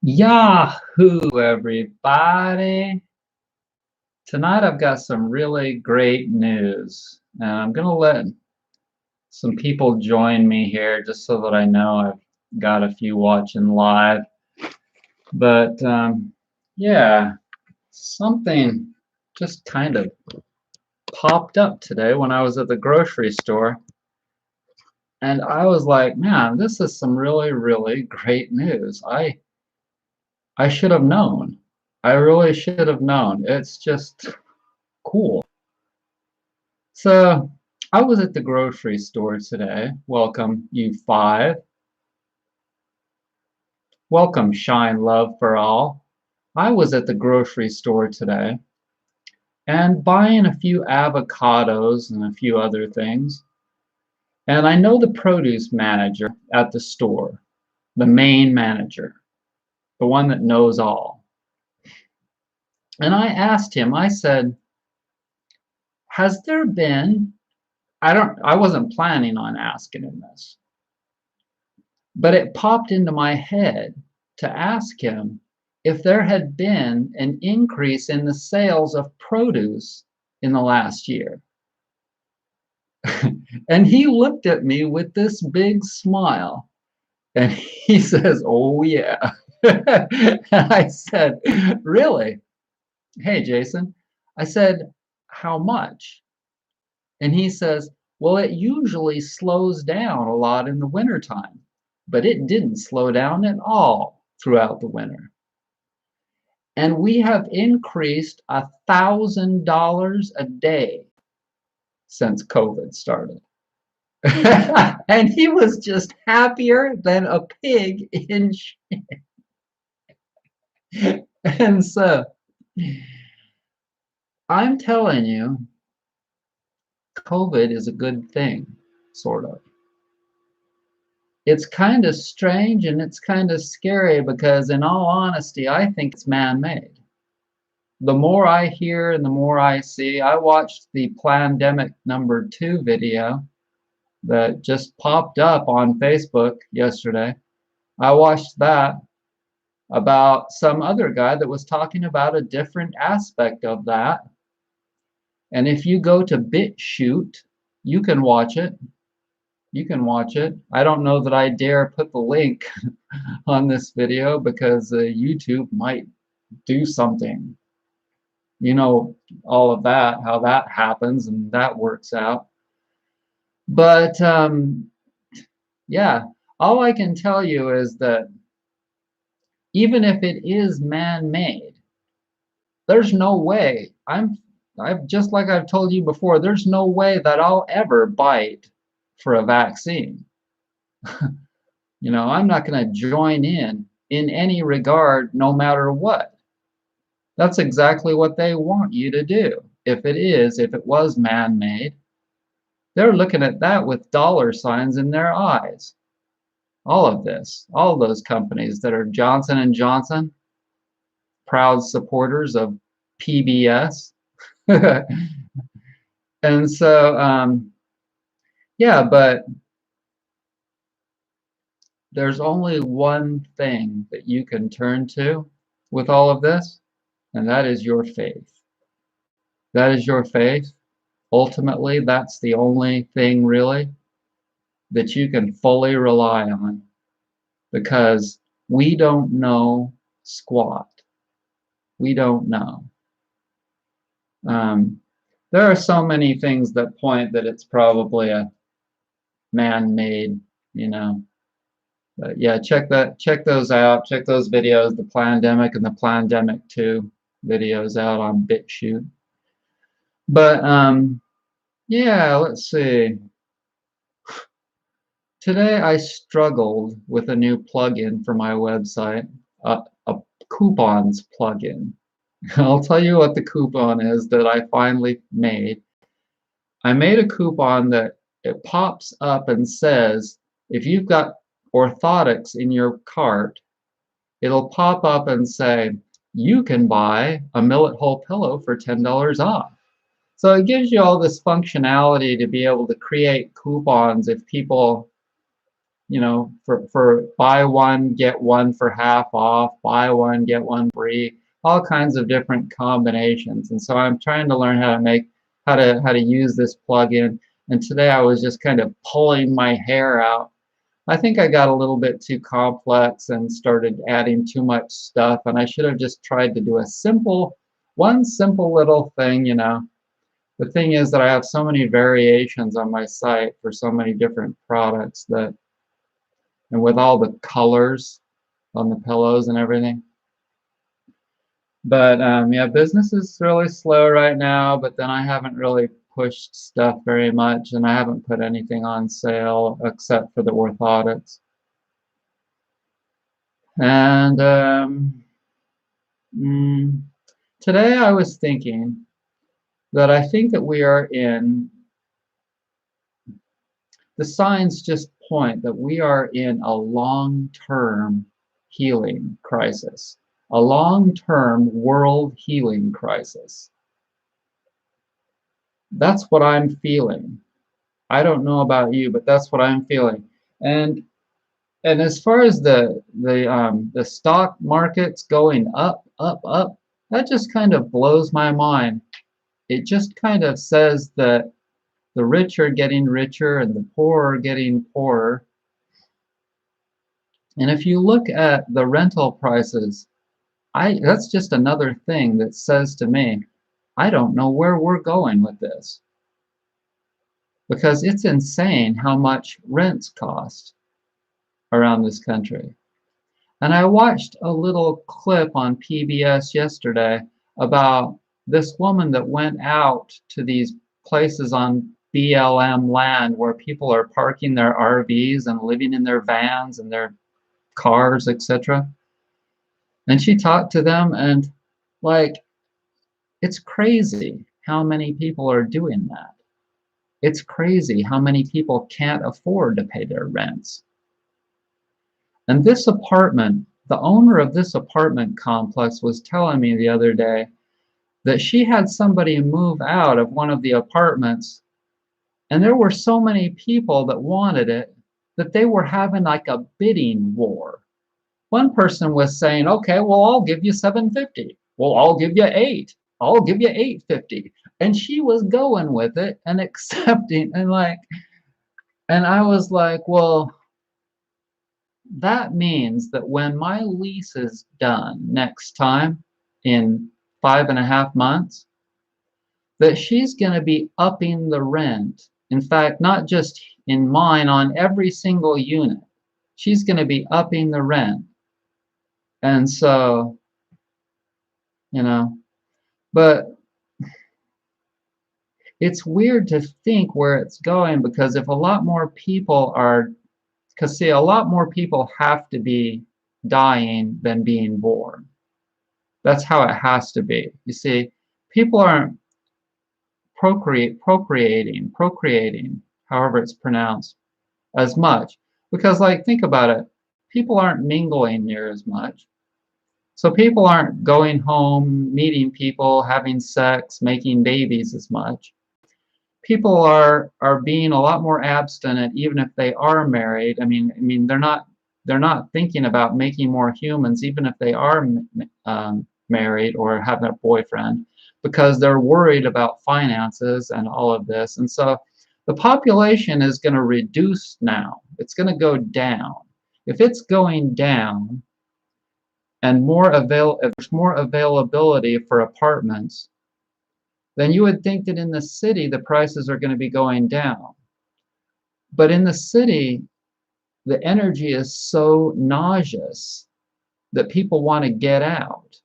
Yahoo, everybody. Tonight I've got some really great news. And I'm going to let some people join me here just so that I know I've got a few watching live. But yeah, something just kind of popped up today when I was at the grocery store. And I was like, man, this is some really, really great news. I should have known. I really should have known. It's just cool. So I was at the grocery store today. Welcome, you five. Welcome, Shine Love for All. I was at the grocery store today and buying a few avocados and a few other things. And I know the produce manager at the store, the main manager, the one that knows all. And I asked him, I said, has there been, I wasn't planning on asking him this, but it popped into my head to ask him if there had been an increase in the sales of produce in the last year. And he looked at me with this big smile and he says, "Oh, yeah." And I said, "Really? Hey, Jason." I said, "How much?" And he says, "Well, it usually slows down a lot in the wintertime, but it didn't slow down at all throughout the winter. And we have increased $1,000 a day since COVID started." And he was just happier than a pig in shit. And so I'm telling you, COVID is a good thing, sort of. It's kind of strange and it's kind of scary because, in all honesty, I think it's man-made. The more I hear and the more I see, I watched the Plandemic #2 video that just popped up on Facebook yesterday. I watched that about some other guy that was talking about a different aspect of that. And if you go to BitChute, you can watch it. You can watch it. I don't know that I dare put the link on this video because YouTube might do something. You know, all of that, how that happens and that works out. But yeah, all I can tell you is that even if it is man-made, there's no way. I've just like I've told you before, there's no way that I'll ever bite for a vaccine. You know, I'm not going to join in any regard, no matter what. That's exactly what they want you to do. If it was man-made, they're looking at that with dollar signs in their eyes. All of this, all those companies that are Johnson & Johnson, proud supporters of PBS. And so, yeah, but there's only one thing that you can turn to with all of this, and that is your faith. That is your faith. Ultimately, that's the only thing really that you can fully rely on, because we don't know squat. We don't know. There are so many things that point that it's probably a man-made, you know. But yeah, check those out. Check those videos, the Plandemic and the Plandemic 2 videos out on BitChute. But yeah, let's see. Today I struggled with a new plugin for my website, a coupons plugin. I'll tell you what the coupon is that I finally made. I made a coupon that it pops up and says, if you've got orthotics in your cart, it'll pop up and say, you can buy a Millet Hole pillow for $10 off. So it gives you all this functionality to be able to create coupons if people for buy one, get one for half off, buy one, get one free, all kinds of different combinations. And so I'm trying to learn how to use this plugin. And today I was just kind of pulling my hair out. I think I got a little bit too complex and started adding too much stuff, and I should have just tried to do one simple little thing. The thing is that I have so many variations on my site for so many different products and with all the colors on the pillows and everything. But yeah, business is really slow right now, but then I haven't really pushed stuff very much, and I haven't put anything on sale except for the orthotics. And today I was thinking that I think that the signs just point that we are in a long-term healing crisis, a long-term world healing crisis. That's what I'm feeling. I don't know about you, but that's what I'm feeling. And as far as the stock markets going up, that just kind of blows my mind. It just kind of says that the rich are getting richer and the poor are getting poorer. And if you look at the rental prices, that's just another thing that says to me, I don't know where we're going with this. Because it's insane how much rents cost around this country. And I watched a little clip on PBS yesterday about this woman that went out to these places on BLM land where people are parking their RVs and living in their vans and their cars, etc. And she talked to them, and like, it's crazy how many people are doing that. It's crazy how many people can't afford to pay their rents. And this apartment, the owner of this apartment complex was telling me the other day that she had somebody move out of one of the apartments, and there were so many people that wanted it that they were having like a bidding war. One person was saying, okay, well, I'll give you $750. Well, I'll give you $8. I'll give you $850. And she was going with it and accepting, and I was like, well, that means that when my lease is done next time in 5.5 months, that she's going to be upping the rent. In fact, not just in mine, on every single unit. She's going to be upping the rent. And so, but it's weird to think where it's going, because if a lot more people see, a lot more people have to be dying than being born. That's how it has to be. You see, people aren't procreating, however it's pronounced, as much. Because, think about it, people aren't mingling near as much. So people aren't going home, meeting people, having sex, making babies as much. People are being a lot more abstinent, even if they are married. I mean, they're not thinking about making more humans, even if they are married or have a boyfriend, because they're worried about finances and all of this. And so the population is going to reduce now. It's going to go down. If it's going down and if there's more availability for apartments, then you would think that in the city the prices are going to be going down. But in the city, the energy is so nauseous that people want to get out.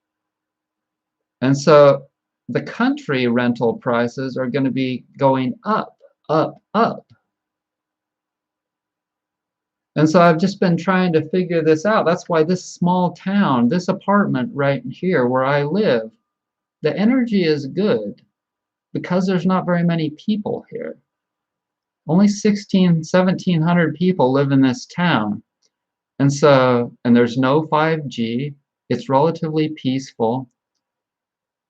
And so the country rental prices are going to be going up, up, up. And so I've just been trying to figure this out. That's why this small town, this apartment right here where I live, the energy is good because there's not very many people here. Only 1,700 people live in this town. And there's no 5G. It's relatively peaceful.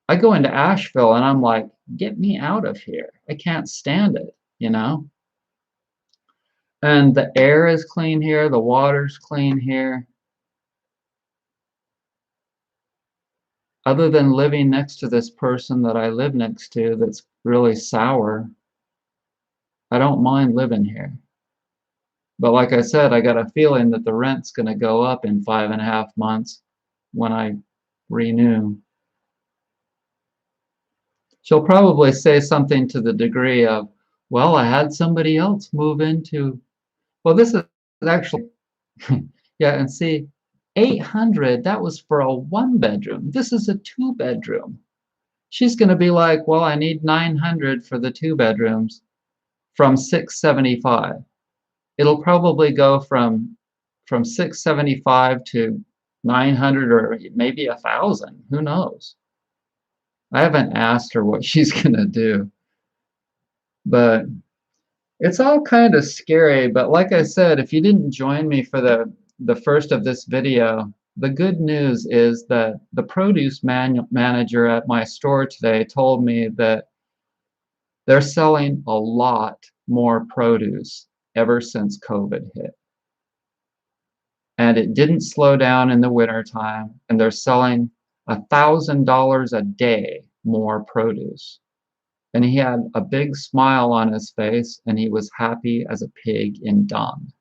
I go into Asheville and I'm like, get me out of here. I can't stand it, And the air is clean here, the water's clean here. Other than living next to this person that I live next to that's really sour, I don't mind living here. But like I said, I got a feeling that the rent's going to go up in 5.5 months when I renew. She'll probably say something to the degree of, well, I had somebody else move into, well, this is actually, yeah, and see, 800, that was for a 1-bedroom. This is a 2-bedroom. She's going to be like, well, I need 900 for the 2 bedrooms from 675. It'll probably go from 675 to 900 or maybe 1,000. Who knows? I haven't asked her what she's going to do. But it's all kind of scary. But like I said, if you didn't join me for the first of this video, the good news is that the produce manager at my store today told me that they're selling a lot more produce ever since COVID hit. And it didn't slow down in the wintertime, and they're selling $1,000 a day more produce. And he had a big smile on his face, and he was happy as a pig in dung.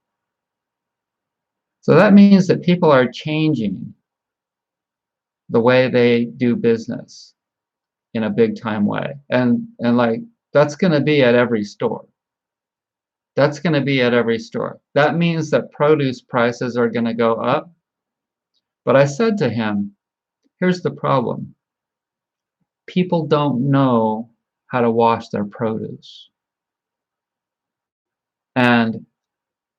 So that means that people are changing the way they do business in a big time way. And like, that's going to be at every store. That's going to be at every store. That means that produce prices are going to go up. But I said to him, here's the problem. People don't know how to wash their produce. And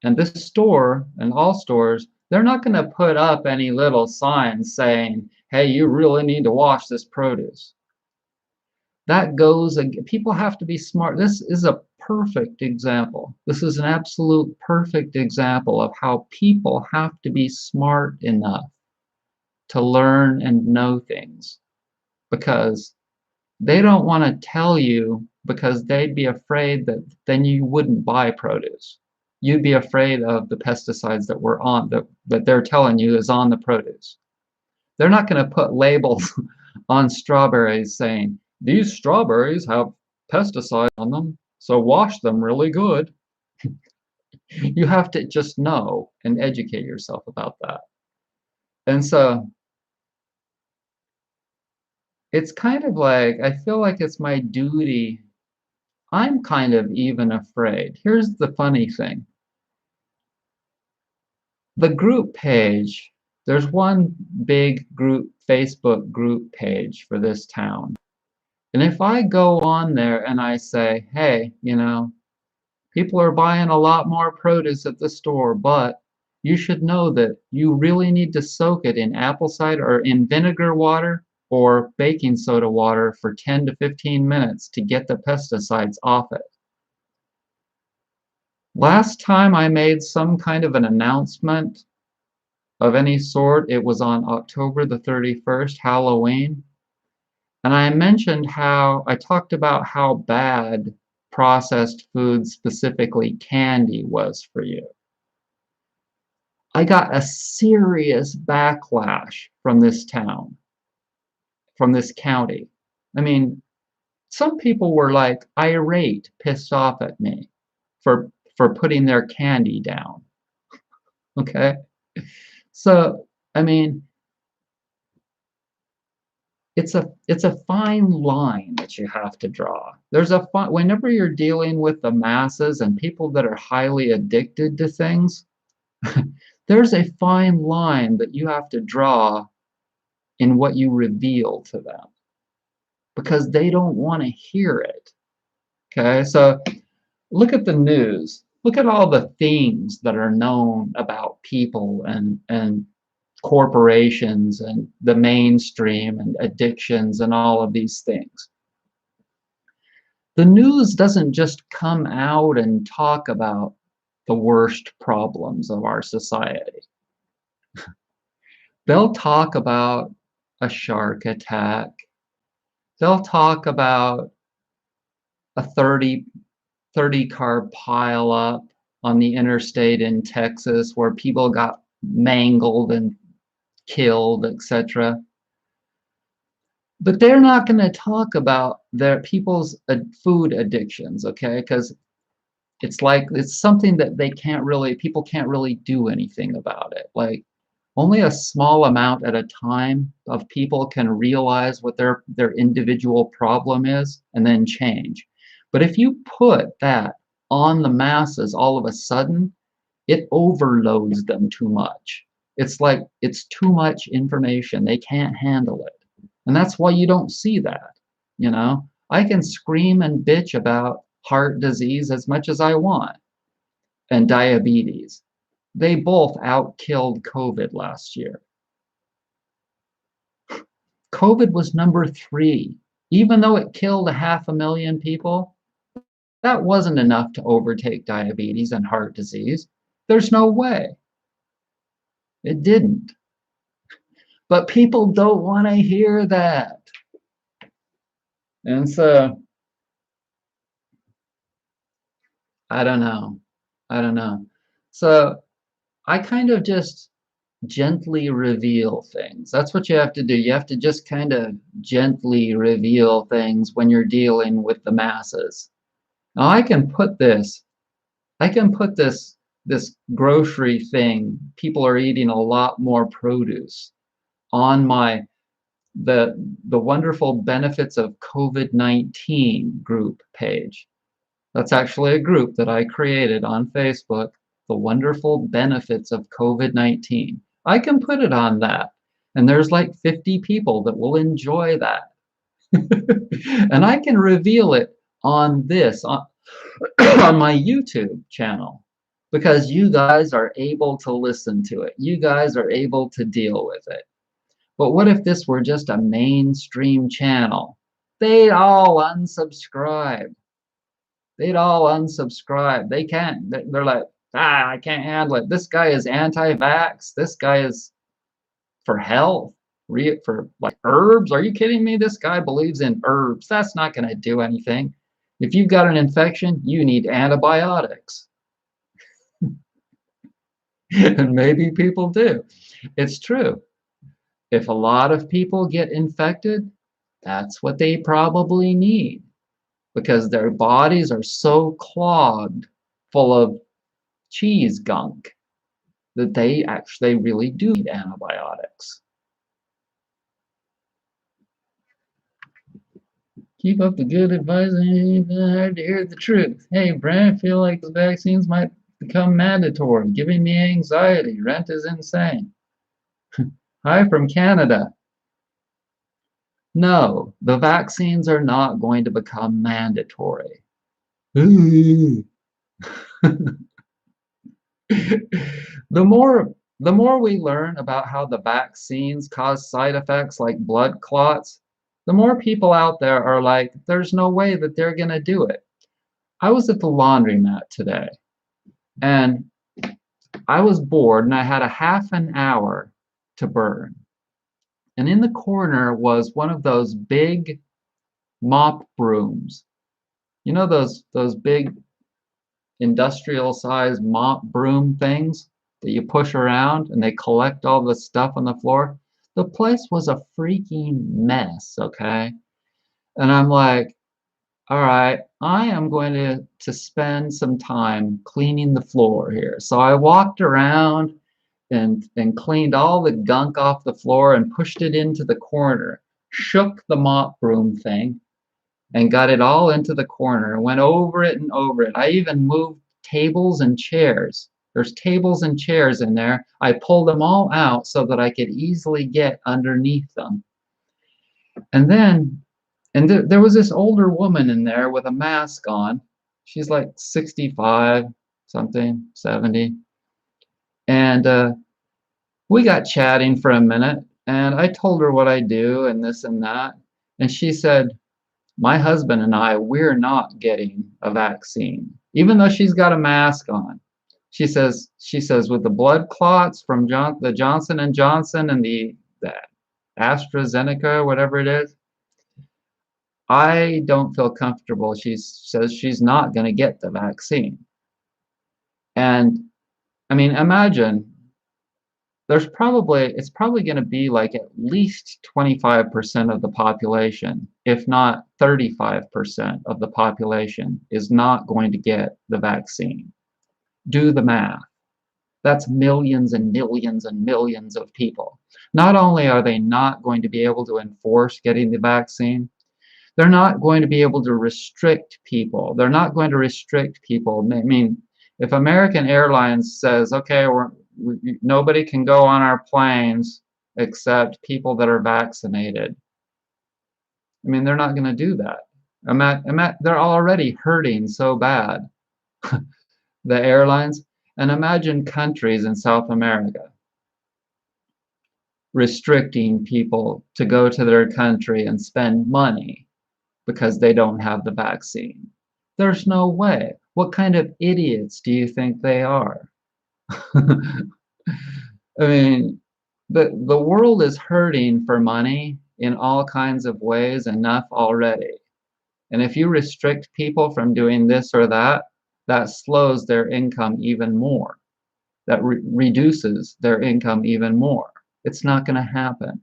this store and all stores, they're not going to put up any little signs saying, hey, you really need to wash this produce. That goes, people have to be smart. This is a perfect example. This is an absolute perfect example of how people have to be smart enough to learn and know things, because they don't want to tell you, because they'd be afraid that then you wouldn't buy produce. You'd be afraid of the pesticides that were on that they're telling you is on the produce. They're not going to put labels on strawberries saying, these strawberries have pesticides on them, so wash them really good. You have to just know and educate yourself about that. And so it's kind of like, I feel like it's my duty. I'm kind of even afraid. Here's the funny thing. The group page, there's one big group, Facebook group page for this town. And if I go on there and I say, hey, people are buying a lot more produce at the store, but you should know that you really need to soak it in apple cider or in vinegar water or baking soda water for 10 to 15 minutes to get the pesticides off it. Last time I made some kind of an announcement of any sort, it was on October the 31st, Halloween. And I mentioned how, I talked about how bad processed food, specifically candy, was for you. I got a serious backlash from this town, from this county. I mean, some people were like irate, pissed off at me for putting their candy down. Okay? So, I mean, it's a fine line that you have to draw. There's a whenever you're dealing with the masses and people that are highly addicted to things, there's a fine line that you have to draw in what you reveal to them, because they don't want to hear it. Okay, so look at the news. Look at all the things that are known about people and corporations and the mainstream and addictions and all of these things. The news doesn't just come out and talk about the worst problems of our society. They'll talk about a shark attack. They'll talk about a 30 car pileup. on the interstate in Texas where people got mangled and killed, etc. But they're not going to talk about their people's food addictions, okay? Because it's like it's something that people can't really do anything about it. Like only a small amount at a time of people can realize what their individual problem is and then change. But if you put that on the masses all of a sudden, it overloads them too much. It's like it's too much information. They can't handle it. And that's why you don't see that. You know, I can scream and bitch about heart disease as much as I want and diabetes. They both outkilled COVID last year. COVID was number 3. Even though it killed 500,000 people, that wasn't enough to overtake diabetes and heart disease. There's no way. It didn't. But people don't want to hear that. And so, I don't know. I don't know. So, I kind of just gently reveal things. That's what you have to do. You have to just kind of gently reveal things when you're dealing with the masses. Now, I can put this grocery thing. People are eating a lot more produce on the wonderful benefits of COVID-19 group page. That's actually a group that I created on Facebook, the wonderful benefits of COVID-19. I can put it on that, and there's like 50 people that will enjoy that. And I can reveal it on on my YouTube channel because you guys are able to listen to it. You guys are able to deal with it. But what if this were just a mainstream channel? They'd all unsubscribe. They'd all unsubscribe. They can't. They're like, I can't handle it. This guy is anti-vax. This guy is for health, for like herbs. Are you kidding me? This guy believes in herbs. That's not going to do anything. If you've got an infection, you need antibiotics. And maybe people do. It's true. If a lot of people get infected, that's what they probably need because their bodies are so clogged full of cheese gunk that they actually really do need antibiotics. Keep up the good advice and hard to hear the truth. Hey, Brent, I feel like the vaccines might become mandatory, giving me anxiety. Rent is insane. Hi from Canada. No, the vaccines are not going to become mandatory. the more we learn about how the vaccines cause side effects like blood clots, the more people out there are like, there's no way that they're going to do it. I was at the laundromat today, and I was bored, and I had a half an hour to burn. And in the corner was one of those big mop brooms. You know those big industrial size mop broom things that you push around and they collect all the stuff on the floor? The place was a freaking mess, okay? And I'm like, all right, I am going to spend some time cleaning the floor here. So I walked around and cleaned all the gunk off the floor and pushed it into the corner, shook the mop broom thing, and got it all into the corner and went over it and over it. I even moved tables and chairs. There's tables and chairs in there. I pulled them all out so that I could easily get underneath them. And then, there was this older woman in there with a mask on. She's like 65, something, 70. And we got chatting for a minute, and I told her what I do and this and that. And she said, my husband and I, we're not getting a vaccine, even though she's got a mask on. She says, with the blood clots from the Johnson and Johnson and the AstraZeneca, whatever it is, I don't feel comfortable. She says she's not going to get the vaccine. And I mean, imagine it's probably going to be like at least 25% of the population, if not 35% of the population, is not going to get the vaccine. Do the math. That's millions and millions and millions of people. Not only are they not going to be able to enforce getting the vaccine, they're not going to be able to restrict people. They're not going to restrict people. I mean, if American Airlines says, okay, nobody can go on our planes except people that are vaccinated. I mean, they're not going to do that. They're already hurting so bad, the airlines. And imagine countries in South America restricting people to go to their country and spend money because they don't have the vaccine. There's no way. What kind of idiots do you think they are? I mean, the world is hurting for money in all kinds of ways enough already. And if you restrict people from doing this or that, that slows their income even more. That reduces their income even more. It's not going to happen.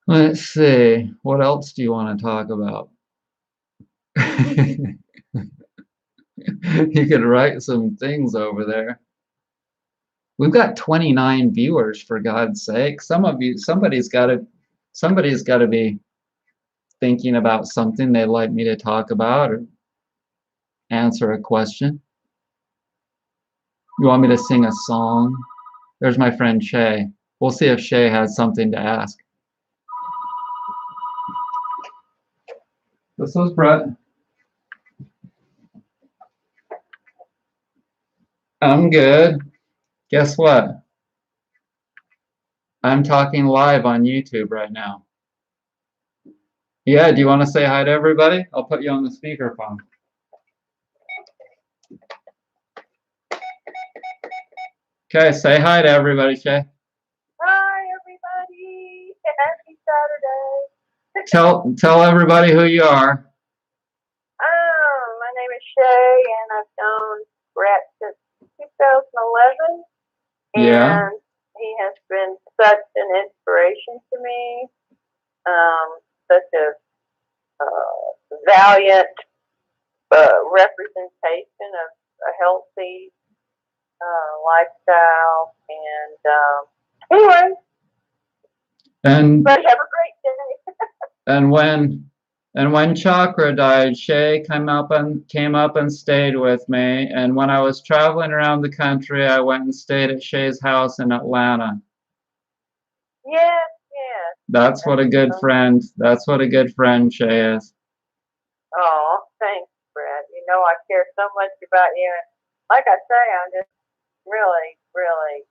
Let's see. What else do you want to talk about? You could write some things over there. We've got 29 viewers, for God's sake. Somebody's got to be thinking about something they'd like me to talk about or answer a question. You want me to sing a song? There's my friend Shay. We'll see if Shay has something to ask. This is Brett. I'm good. Guess what? I'm talking live on YouTube right now. Yeah, do you want to say hi to everybody? I'll put you on the speakerphone. Okay, say hi to everybody, Shay. Hi, everybody. Happy Saturday. Tell everybody who you are. My name is Shay, and I've known Brett since 2011. Yeah. And he has been such an inspiration to me. Such a valiant representation of a healthy lifestyle. And anyway, And but have a great day. and when Chakra died, Shay came up and stayed with me. And when I was traveling around the country, I went and stayed at Shay's house in Atlanta. Yes, yes. That's what a good friend. That's what a good friend Shay is. Oh, thanks, Brett. You know I care so much about you, and like I say, I'm just really, really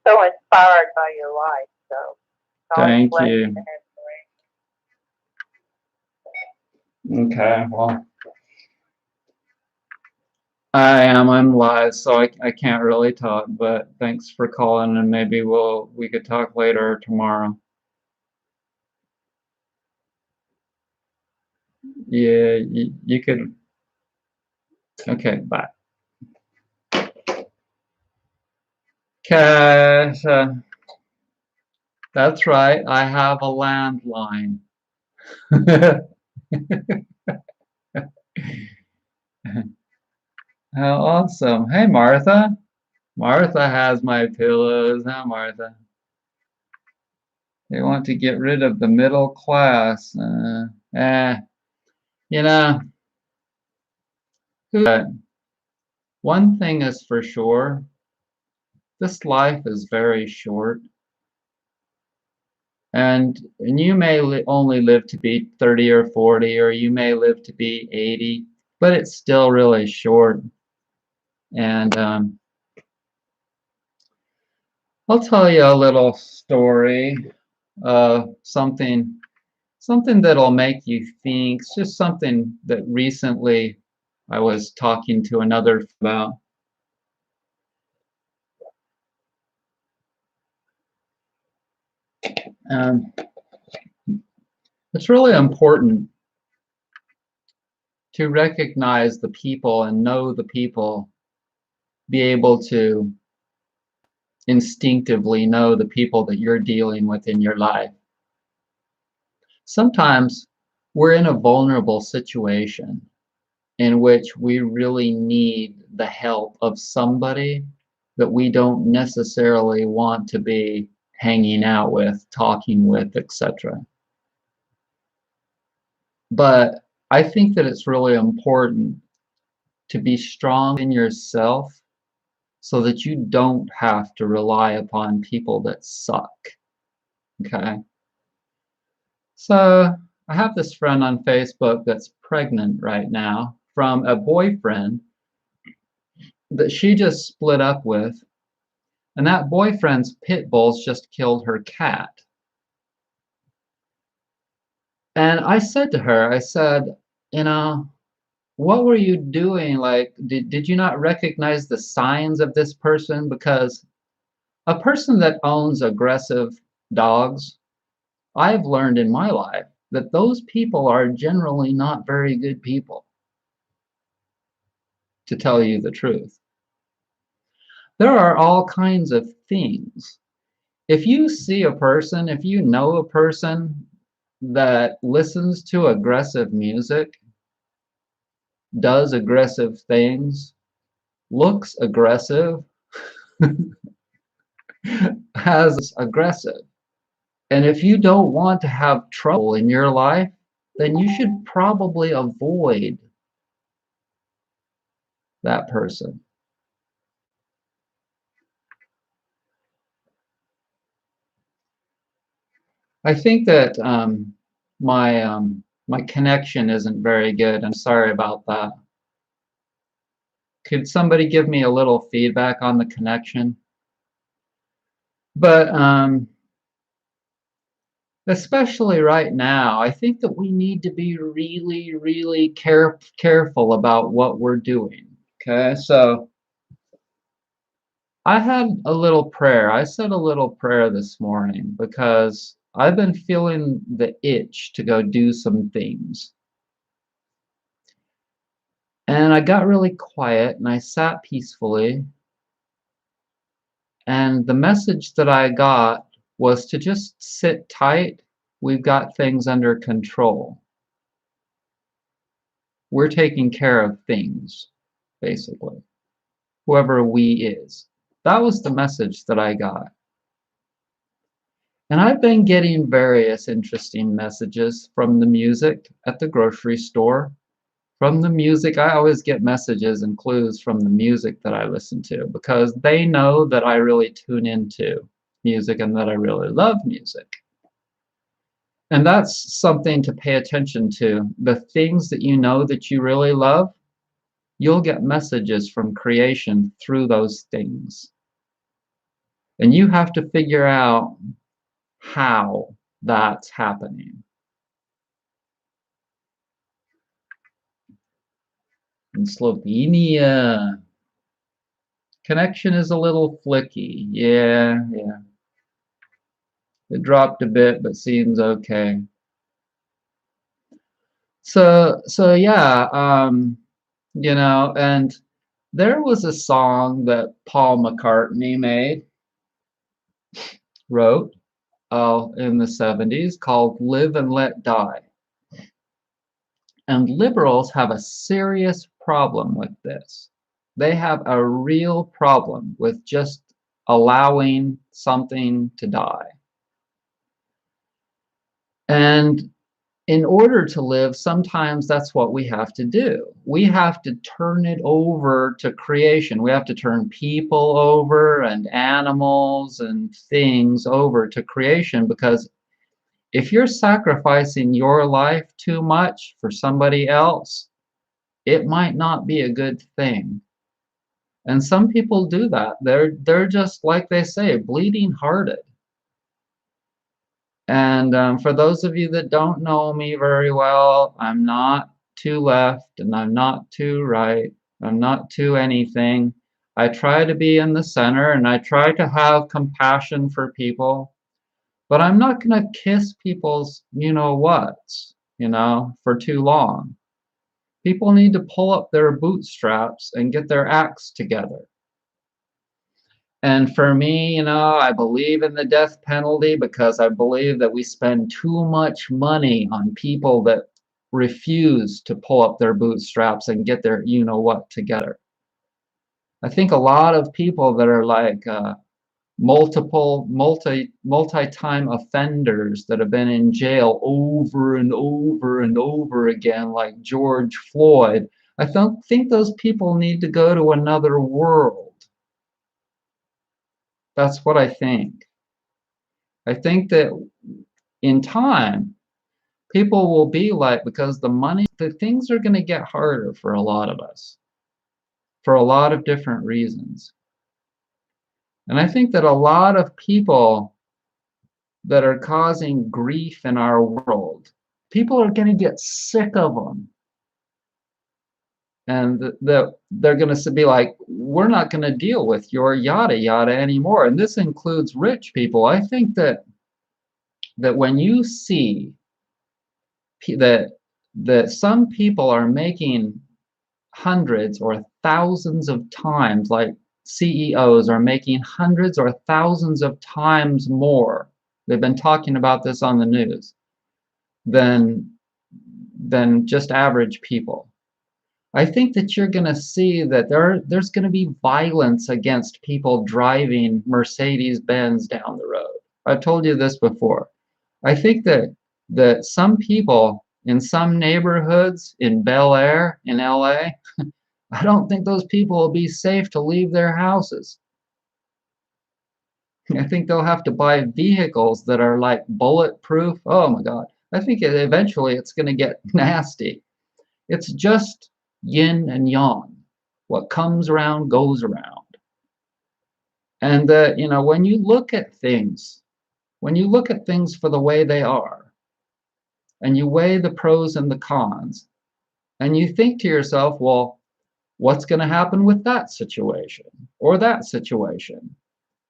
so inspired by your life. So Thank you. Okay, well, I'm live, so I can't really talk, but thanks for calling, and maybe we could talk later or tomorrow. Yeah, you could. Okay, bye. Okay, that's right. I have a landline. How awesome. Hey, Martha. Martha has my pillows. Huh, Martha? They want to get rid of the middle class. You know, one thing is for sure, this life is very short. And you may only live to be 30 or 40, or you may live to be 80, but it's still really short. And I'll tell you a little story, something that'll make you think. It's just something that recently I was talking to another about. It's really important to recognize the people and know the people, be able to instinctively know the people that you're dealing with in your life. Sometimes we're in a vulnerable situation in which we really need the help of somebody that we don't necessarily want to be hanging out with, talking with, etc. But I think that it's really important to be strong in yourself so that you don't have to rely upon people that suck. Okay? So I have this friend on Facebook that's pregnant right now from a boyfriend that she just split up with, and that boyfriend's pit bulls just killed her cat. And I said to her, I said, you know, what were you doing? Like, did you not recognize the signs of this person? Because a person that owns aggressive dogs, I've learned in my life that those people are generally not very good people, to tell you the truth. There are all kinds of things. If you see a person, if you know a person that listens to aggressive music, does aggressive things, looks aggressive, has aggressive, and if you don't want to have trouble in your life, then you should probably avoid that person. I think that my connection isn't very good. I'm sorry about that. Could somebody give me a little feedback on the connection? But especially right now, I think that we need to be really, really careful about what we're doing. Okay, so I had a little prayer. I said a little prayer this morning because I've been feeling the itch to go do some things. And I got really quiet and I sat peacefully. And the message that I got was to just sit tight. We've got things under control. We're taking care of things, basically. Whoever we is. That was the message that I got. And I've been getting various interesting messages from the music at the grocery store. From the music, I always get messages and clues from the music that I listen to because they know that I really tune into music and that I really love music. And that's something to pay attention to. The things that you know that you really love, you'll get messages from creation through those things. And you have to figure out how that's happening. In Slovenia, connection is a little flicky. Yeah. It dropped a bit, but seems okay. So yeah, and there was a song that Paul McCartney wrote in the 70s called Live and Let Die. And liberals have a serious problem with this. They have a real problem with just allowing something to die. And in order to live, sometimes that's what we have to do. We have to turn it over to creation. We have to turn people over and animals and things over to creation, because if you're sacrificing your life too much for somebody else, it might not be a good thing. And some people do that. They're just, like they say, bleeding hearted. And for those of you that don't know me very well, I'm not too left and I'm not too right. I'm not too anything. I try to be in the center and I try to have compassion for people, but I'm not going to kiss people's you know whats, for too long. People need to pull up their bootstraps and get their acts together. And for me, I believe in the death penalty because I believe that we spend too much money on people that refuse to pull up their bootstraps and get their what together. I think a lot of people that are like multi-time offenders that have been in jail over and over and over again, like George Floyd, I don't think those people need to go to another world. That's what I think. I think that in time, people will be like, because the things are going to get harder for a lot of us, for a lot of different reasons. And I think that a lot of people that are causing grief in our world, people are going to get sick of them. And they're going to be like, we're not going to deal with your yada yada anymore. And this includes rich people. I think that when you see that some people are making hundreds or thousands of times, like CEOs are making hundreds or thousands of times more. They've been talking about this on the news than just average people. I think that you're going to see that there's going to be violence against people driving Mercedes-Benz down the road. I've told you this before. I think that some people in some neighborhoods in Bel Air in LA, I don't think those people will be safe to leave their houses. I think they'll have to buy vehicles that are like bulletproof. Oh my God. I think eventually it's going to get nasty. It's just yin and yang. What comes around goes around. And when you look at things for the way they are, and you weigh the pros and the cons, and you think to yourself, well, what's going to happen with that situation or that situation?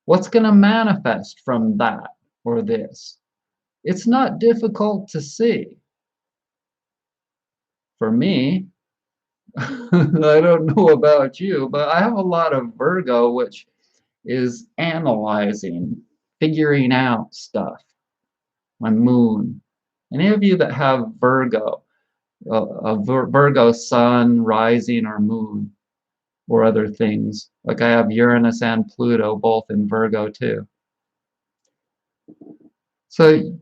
What's going to manifest from that or this? It's not difficult to see. For me, I don't know about you, but I have a lot of Virgo, which is analyzing, figuring out stuff. My moon. Any of you that have Virgo, Virgo sun, rising, or moon, or other things, like I have Uranus and Pluto both in Virgo too. So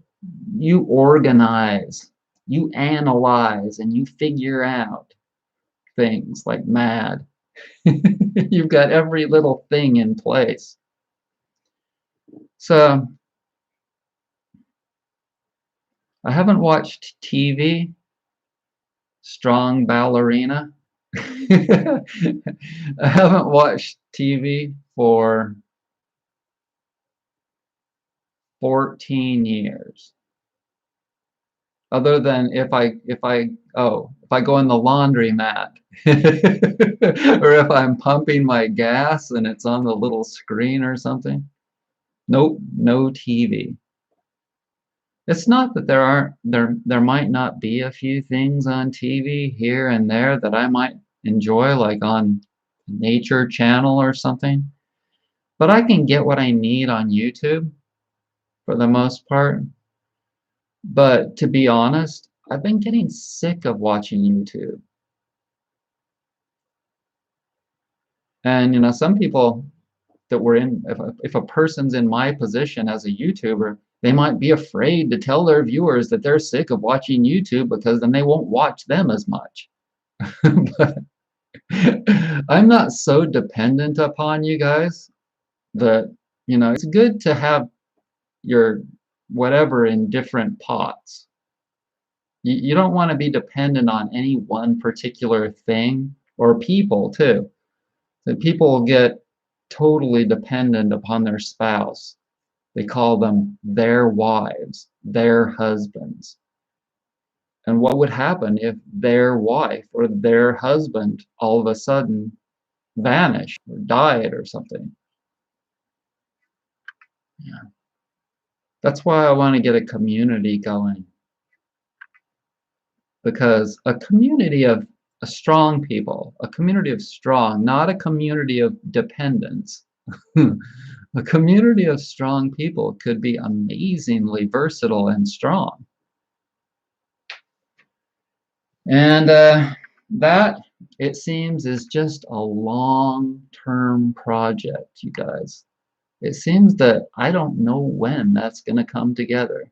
you organize, you analyze, and you figure out things like mad. You've got every little thing in place. So I haven't watched TV. Strong ballerina. I haven't watched TV for 14 years. Other than if I go in the laundromat or if I'm pumping my gas and it's on the little screen or something. Nope, no TV. It's not that there might not be a few things on TV here and there that I might enjoy, like on Nature Channel or something, but I can get what I need on YouTube for the most part. But to be honest, I've been getting sick of watching YouTube. And some people that were in, if a person's in my position as a YouTuber, they might be afraid to tell their viewers that they're sick of watching YouTube because then they won't watch them as much. But I'm not so dependent upon you guys that, it's good to have your whatever in different pots. You don't want to be dependent on any one particular thing, or people too. That people get totally dependent upon their spouse. They call them their wives, their husbands. And what would happen if their wife or their husband all of a sudden vanished or died or something? Yeah. That's why I want to get a community going. Because a community of a strong people, a community of strong, not a community of dependence. A community of strong people could be amazingly versatile and strong. And that, it seems, is just a long-term project, you guys. It seems that I don't know when that's going to come together.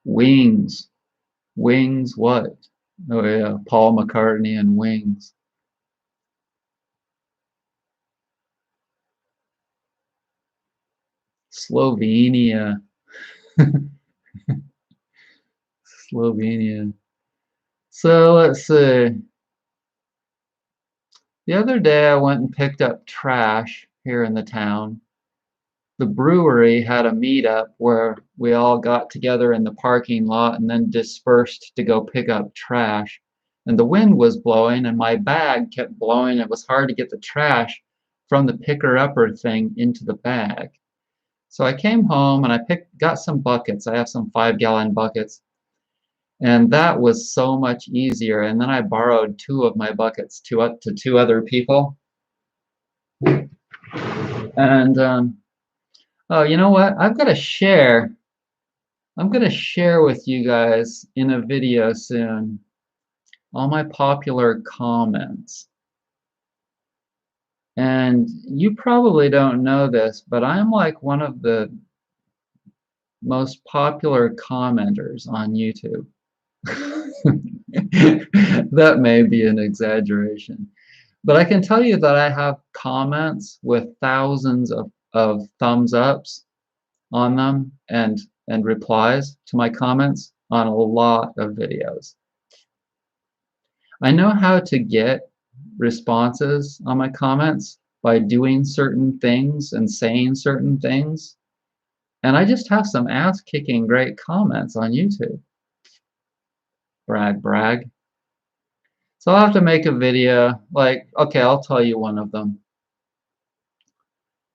Wings. Wings what? Oh yeah, Paul McCartney and Wings. Slovenia. Slovenia. So let's see. The other day I went and picked up trash here in the town. The brewery had a meetup where we all got together in the parking lot and then dispersed to go pick up trash. And the wind was blowing and my bag kept blowing. It was hard to get the trash from the picker-upper thing into the bag. So I came home and I got some buckets. I have some 5-gallon buckets. And that was so much easier. And then I borrowed 2 of my buckets to 2 other people. And oh, you know what? I'm going to share with you guys in a video soon all my popular comments. And you probably don't know this, but I'm like one of the most popular commenters on YouTube. That may be an exaggeration, but I can tell you that I have comments with thousands of thumbs ups on them and replies to my comments on a lot of videos. I know how to get responses on my comments by doing certain things and saying certain things, and I just have some ass-kicking great comments on YouTube. Brag, brag. So I'll have to make a video, like, okay, I'll tell you one of them.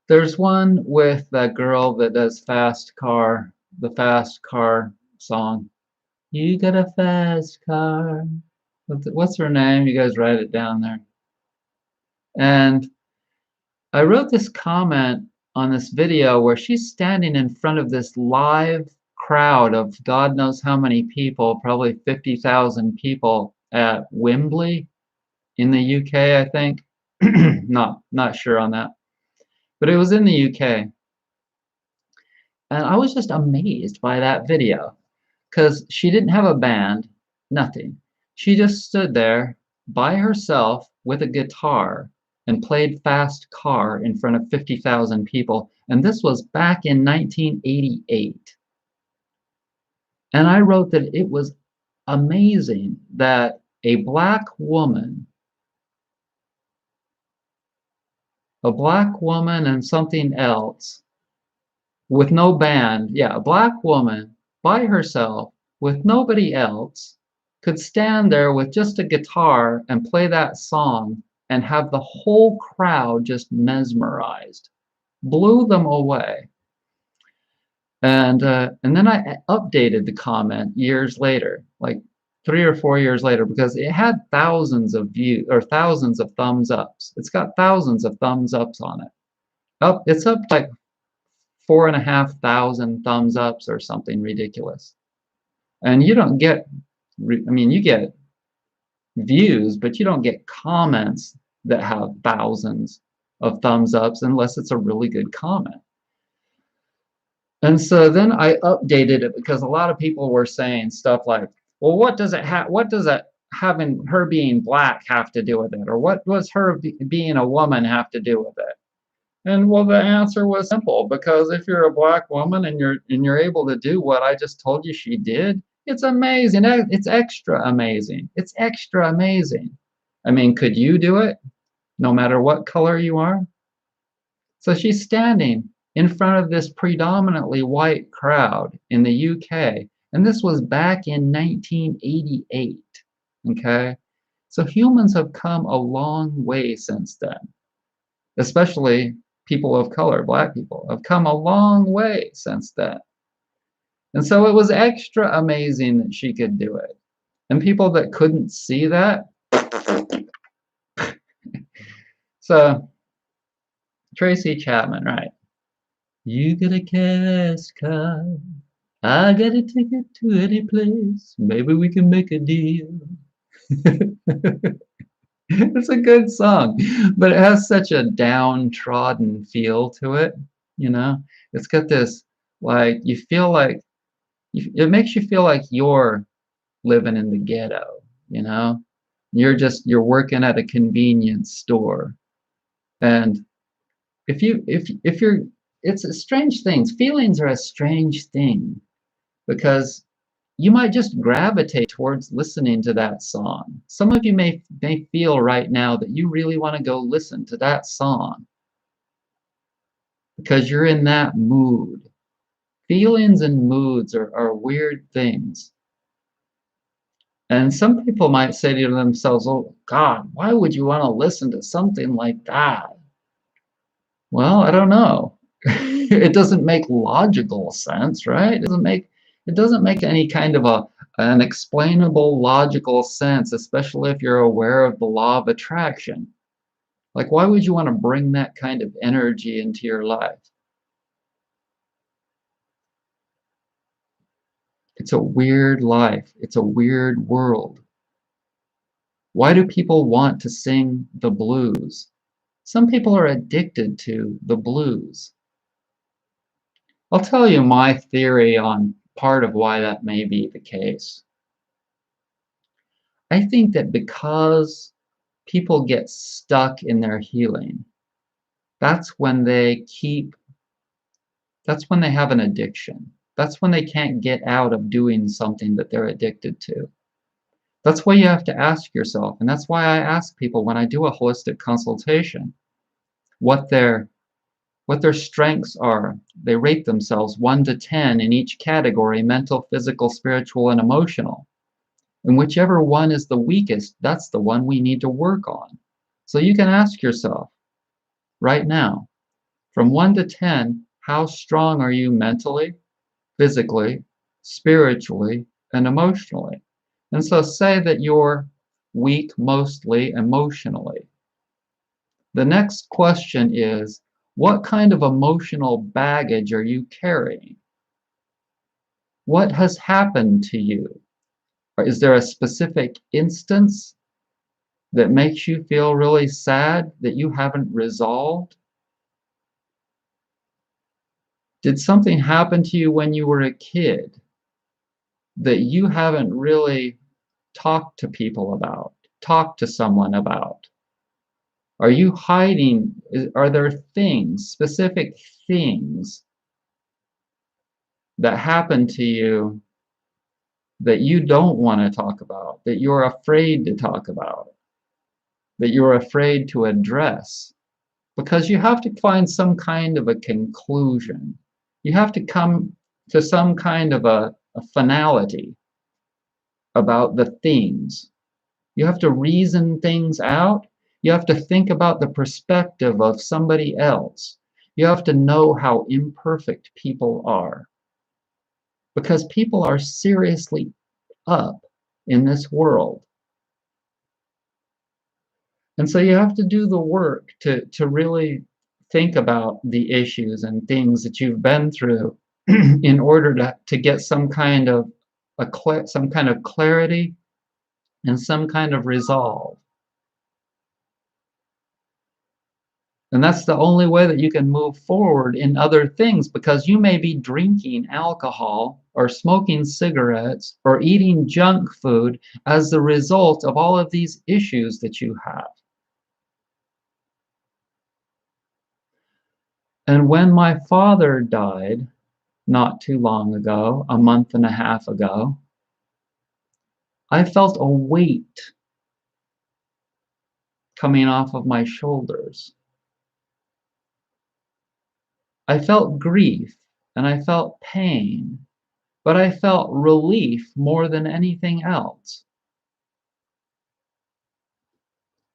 There's one with that girl that does Fast Car, the Fast Car song. You got a fast car. What's her name? You guys write it down there. And I wrote this comment on this video where she's standing in front of this live crowd of God knows how many people, probably 50,000 people at Wembley in the UK, I think. Not sure on that. But it was in the UK. And I was just amazed by that video because she didn't have a band, nothing. She just stood there by herself with a guitar and played Fast Car in front of 50,000 people. And this was back in 1988. And I wrote that it was amazing that a black woman and something else with no band, yeah, a black woman by herself with nobody else could stand there with just a guitar and play that song and have the whole crowd just mesmerized, blew them away. And then I updated the comment years later, like 3 or 4 years later, because it had thousands of views or thousands of thumbs ups. It's got thousands of thumbs ups on it. It's up like 4,500 thumbs ups or something ridiculous. And you don't get, I mean, you get views, but you don't get comments that have thousands of thumbs ups unless it's a really good comment. And so then I updated it because a lot of people were saying stuff like, well, what does having her being black have to do with it? Or what does her being a woman have to do with it? And well, the answer was simple, because if you're a black woman and you're able to do what I just told you she did, it's amazing. It's extra amazing. It's extra amazing. I mean, could you do it no matter what color you are? So she's standing in front of this predominantly white crowd in the UK, and this was back in 1988. Okay, so humans have come a long way since then, especially people of color, black people, have come a long way since then. And so it was extra amazing that she could do it. And people that couldn't see that, so Tracy Chapman, right? You get a cash card, I get a ticket to any place. Maybe we can make a deal. It's a good song, but it has such a downtrodden feel to it, you know? It's got this, like, you feel like, it makes you feel like you're living in the ghetto, you know? You're working at a convenience store. And if you're, it's a strange thing. Feelings are a strange thing because you might just gravitate towards listening to that song. Some of you may feel right now that you really want to go listen to that song because you're in that mood. Feelings and moods are weird things. And some people might say to themselves, oh God, why would you want to listen to something like that? Well, I don't know. It doesn't make logical sense, right? It doesn't make any kind of an explainable logical sense, especially if you're aware of the law of attraction. Like, why would you want to bring that kind of energy into your life? It's a weird life. It's a weird world. Why do people want to sing the blues? Some people are addicted to the blues. I'll tell you my theory on part of why that may be the case. I think that because people get stuck in their healing, that's when that's when they have an addiction. That's when they can't get out of doing something that they're addicted to. That's why you have to ask yourself, and that's why I ask people when I do a holistic consultation, what their strengths are. They rate themselves 1 to 10 in each category: mental, physical, spiritual, and emotional. And whichever one is the weakest, that's the one we need to work on. So you can ask yourself right now, from 1 to 10, how strong are you mentally, physically, spiritually, and emotionally? And so say that you're weak mostly emotionally. The next question is, what kind of emotional baggage are you carrying? What has happened to you? Or is there a specific instance that makes you feel really sad that you haven't resolved? Did something happen to you when you were a kid that you haven't really talked to people about, talked to someone about? Are you hiding? Are there things, specific things that happen to you that you don't want to talk about, that you're afraid to talk about, that you're afraid to address? Because you have to find some kind of a conclusion. You have to come to some kind of a finality about the things. You have to reason things out. You have to think about the perspective of somebody else. You have to know how imperfect people are. Because people are seriously up in this world. And so you have to do the work to really think about the issues and things that you've been through in order to get some kind of some kind of clarity and some kind of resolve. And that's the only way that you can move forward in other things, because you may be drinking alcohol or smoking cigarettes or eating junk food as the result of all of these issues that you have. And when my father died not too long ago, a month and a half ago, I felt a weight coming off of my shoulders. I felt grief and I felt pain, but I felt relief more than anything else.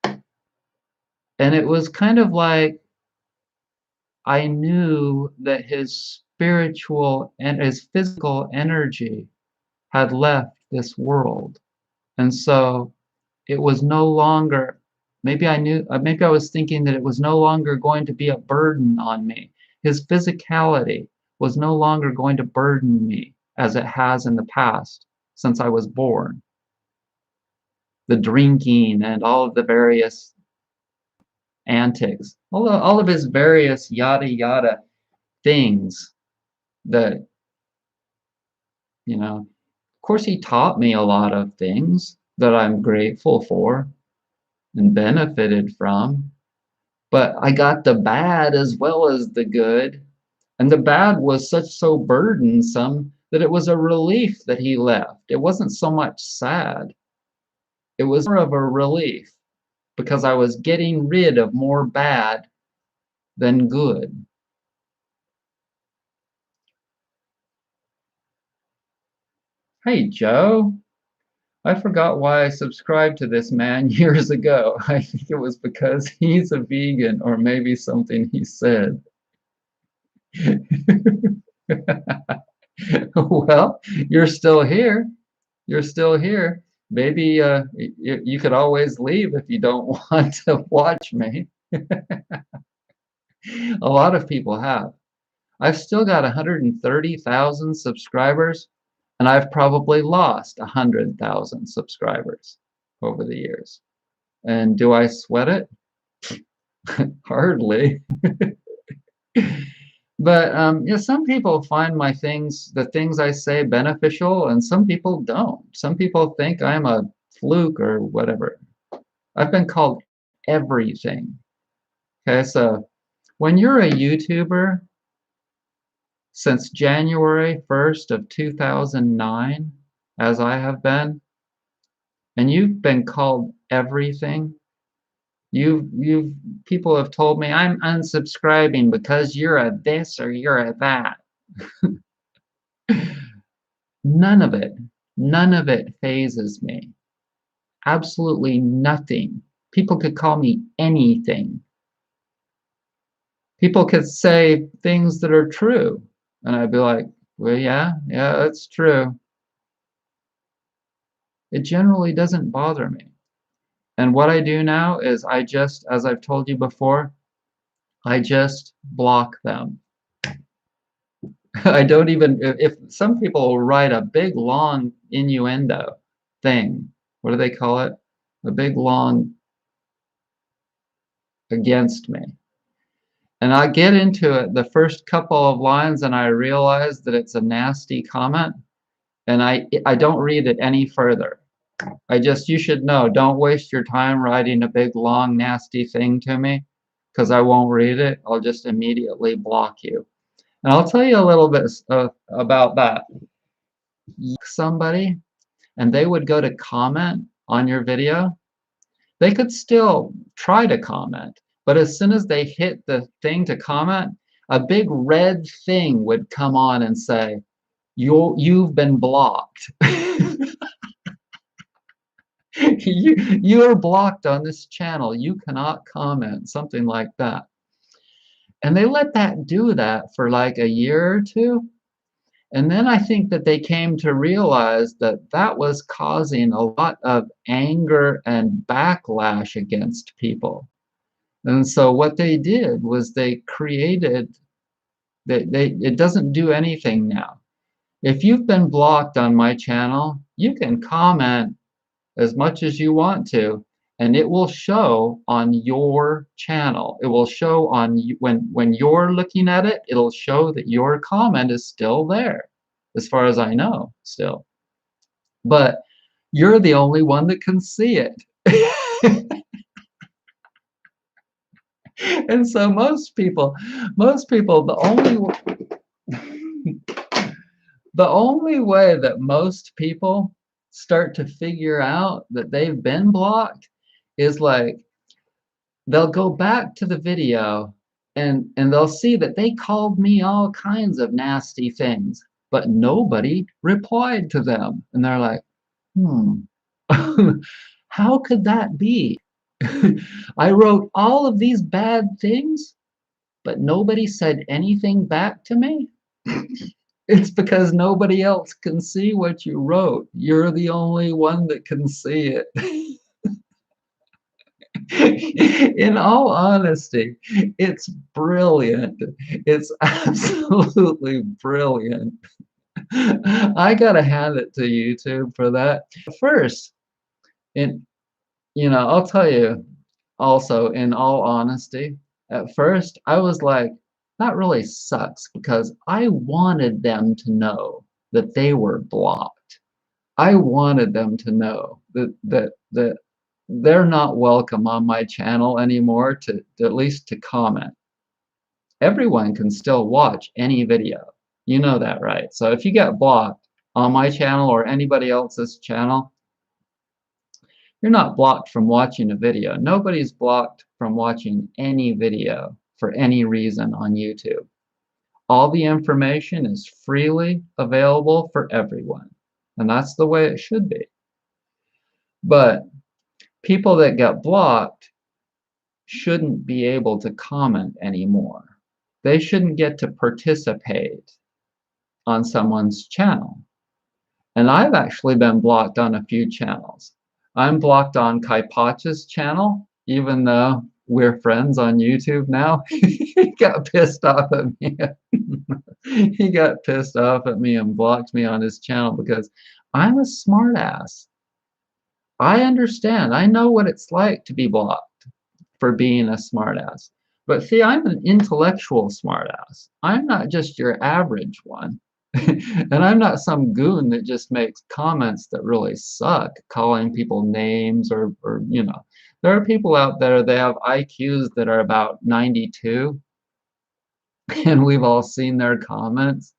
And it was kind of like I knew that his spiritual and his physical energy had left this world. And so it was no longer, maybe I was thinking that it was no longer going to be a burden on me. His physicality was no longer going to burden me as it has in the past since I was born. The drinking and all of the various antics, all of his various yada yada things that, of course, he taught me a lot of things that I'm grateful for and benefited from. But I got the bad as well as the good. And the bad was so burdensome that it was a relief that he left. It wasn't so much sad. It was more of a relief because I was getting rid of more bad than good. Hey, Joe. I forgot why I subscribed to this man years ago. I think it was because he's a vegan or maybe something he said. Well, you're still here. You're still here. Maybe you could always leave if you don't want to watch me. A lot of people have. I've still got 130,000 subscribers, and I've probably lost 100,000 subscribers over the years. And do I sweat it? Hardly. But some people find the things I say beneficial, and some people don't. Some people think I'm a fluke or whatever. I've been called everything. Okay, so when you're a YouTuber since January 1st of 2009, as I have been, and you've been called everything, people have told me I'm unsubscribing because you're a this or you're a that. None of it phases me. Absolutely nothing. People could call me anything. People could say things that are true, and I'd be like, well, yeah, that's true. It generally doesn't bother me. And what I do now is as I've told you before, I just block them. I don't even, if some people write a big long innuendo thing, what do they call it? A big long against me. And I get into it the first couple of lines and I realize that it's a nasty comment and I don't read it any further. You should know, don't waste your time writing a big long nasty thing to me because I won't read it. I'll just immediately block you. And I'll tell you a little bit about that. Somebody and they would go to comment on your video, they could still try to comment, but as soon as they hit the thing to comment, a big red thing would come on and say, you've been blocked. You're blocked on this channel. You cannot comment, something like that. And they let that do that for like a year or two. And then I think that they came to realize that that was causing a lot of anger and backlash against people. And so what they did was they created, it doesn't do anything now. If you've been blocked on my channel, you can comment as much as you want to, and it will show on your channel. It will show on when you're looking at it, it'll show that your comment is still there, as far as I know, still. But you're the only one that can see it. And so most people, the only way that most people start to figure out that they've been blocked is like they'll go back to the video and they'll see that they called me all kinds of nasty things, but nobody replied to them. And they're like, how could that be? I wrote all of these bad things, but nobody said anything back to me. It's because nobody else can see what you wrote. You're the only one that can see it. In all honesty, it's brilliant. It's absolutely brilliant. I gotta hand it to YouTube for that. First, in I'll tell you also, in all honesty, at first I was like, that really sucks because I wanted them to know that they were blocked. I wanted them to know that they're not welcome on my channel anymore to at least to comment. Everyone can still watch any video. You know that, right? So if you get blocked on my channel or anybody else's channel, you're not blocked from watching a video. Nobody's blocked from watching any video for any reason on YouTube. All the information is freely available for everyone. And that's the way it should be. But people that get blocked shouldn't be able to comment anymore. They shouldn't get to participate on someone's channel. And I've actually been blocked on a few channels. I'm blocked on Kaipacha's channel, even though we're friends on YouTube now. He got pissed off at me. He got pissed off at me and blocked me on his channel because I'm a smartass. I understand. I know what it's like to be blocked for being a smartass. But see, I'm an intellectual smartass. I'm not just your average one. And I'm not some goon that just makes comments that really suck, calling people names or there are people out there, they have IQs that are about 92, and we've all seen their comments.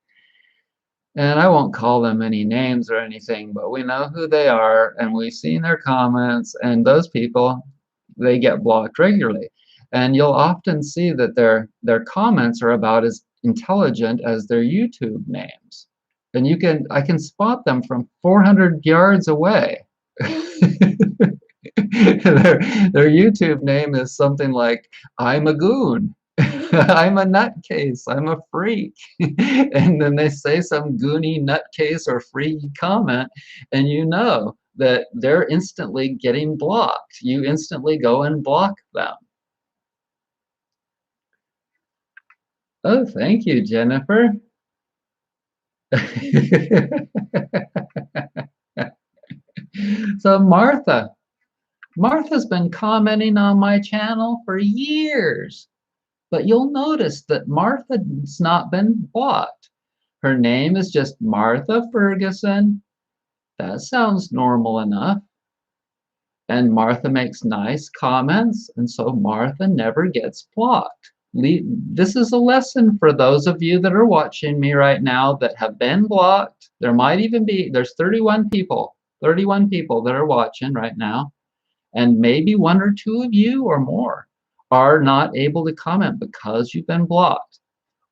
And I won't call them any names or anything, but we know who they are, and we've seen their comments, and those people, they get blocked regularly. And you'll often see that their comments are about as intelligent as their YouTube names. And I can spot them from 400 yards away. Their YouTube name is something like, I'm a goon. I'm a nutcase. I'm a freak. And then they say some goony nutcase or freaky comment, and you know that they're instantly getting blocked. You instantly go and block them. Oh, thank you, Jennifer. So Martha's been commenting on my channel for years. But you'll notice that Martha's not been blocked. Her name is just Martha Ferguson. That sounds normal enough. And Martha makes nice comments, and so Martha never gets blocked. This is a lesson for those of you that are watching me right now that have been blocked. There's 31 people that are watching right now, and maybe one or two of you or more are not able to comment because you've been blocked.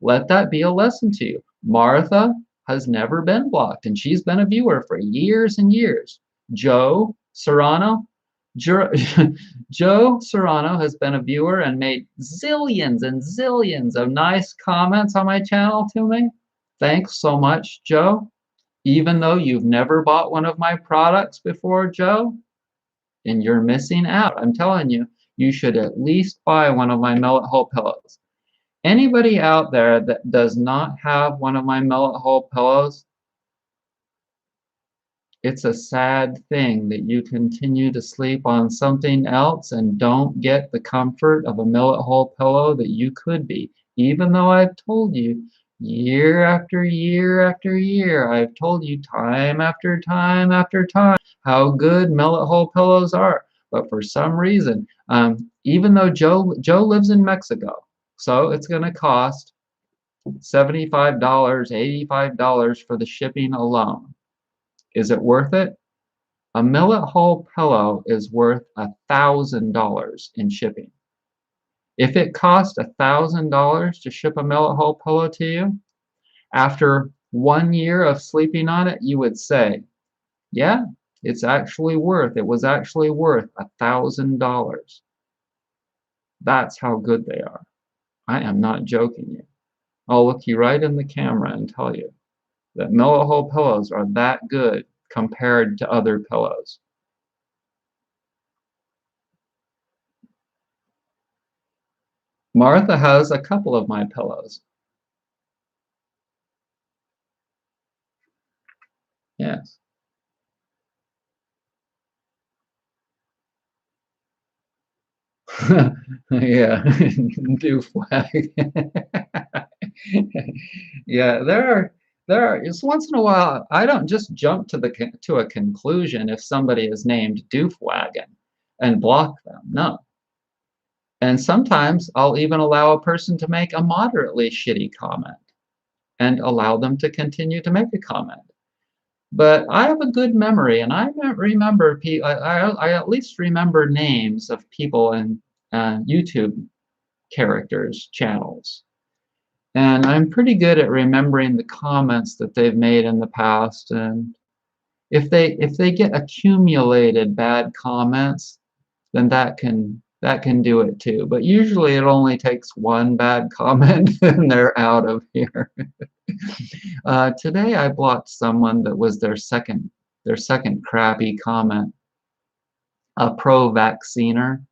Let that be a lesson to you. Martha has never been blocked, and she's been a viewer for years and years. Joe Serrano has been a viewer and made zillions and zillions of nice comments on my channel to me. Thanks so much, Joe. Even though you've never bought one of my products before, Joe, and you're missing out. I'm telling you, you should at least buy one of my Millet Hole pillows. Anybody out there that does not have one of my Millet Hole pillows, it's a sad thing that you continue to sleep on something else and don't get the comfort of a Millet Hole pillow that you could be. Even though I've told you year after year after year, I've told you time after time after time how good Millet Hole pillows are. But for some reason, even though Joe lives in Mexico, so it's going to cost $75, $85 for the shipping alone. Is it worth it? A Millet Hole pillow is worth $1,000 in shipping. If it cost $1,000 to ship a Millet Hole pillow to you, after 1 year of sleeping on it, you would say, yeah, it was actually worth $1,000. That's how good they are. I am not joking you. I'll look you right in the camera and tell you that Millihold pillows are that good compared to other pillows. Martha has a couple of my pillows. Yes. Yeah, do flag. Yeah, there are just once in a while I don't just jump to a conclusion if somebody is named Doofwagon and block them. No. And sometimes I'll even allow a person to make a moderately shitty comment and allow them to continue to make a comment. But I have a good memory, and I remember I at least remember names of people in YouTube characters channels, and I'm pretty good at remembering the comments that they've made in the past. And if they get accumulated bad comments, then that can do it too. But usually it only takes one bad comment and they're out of here. Today I blocked someone that was their second crappy comment, a pro-vacciner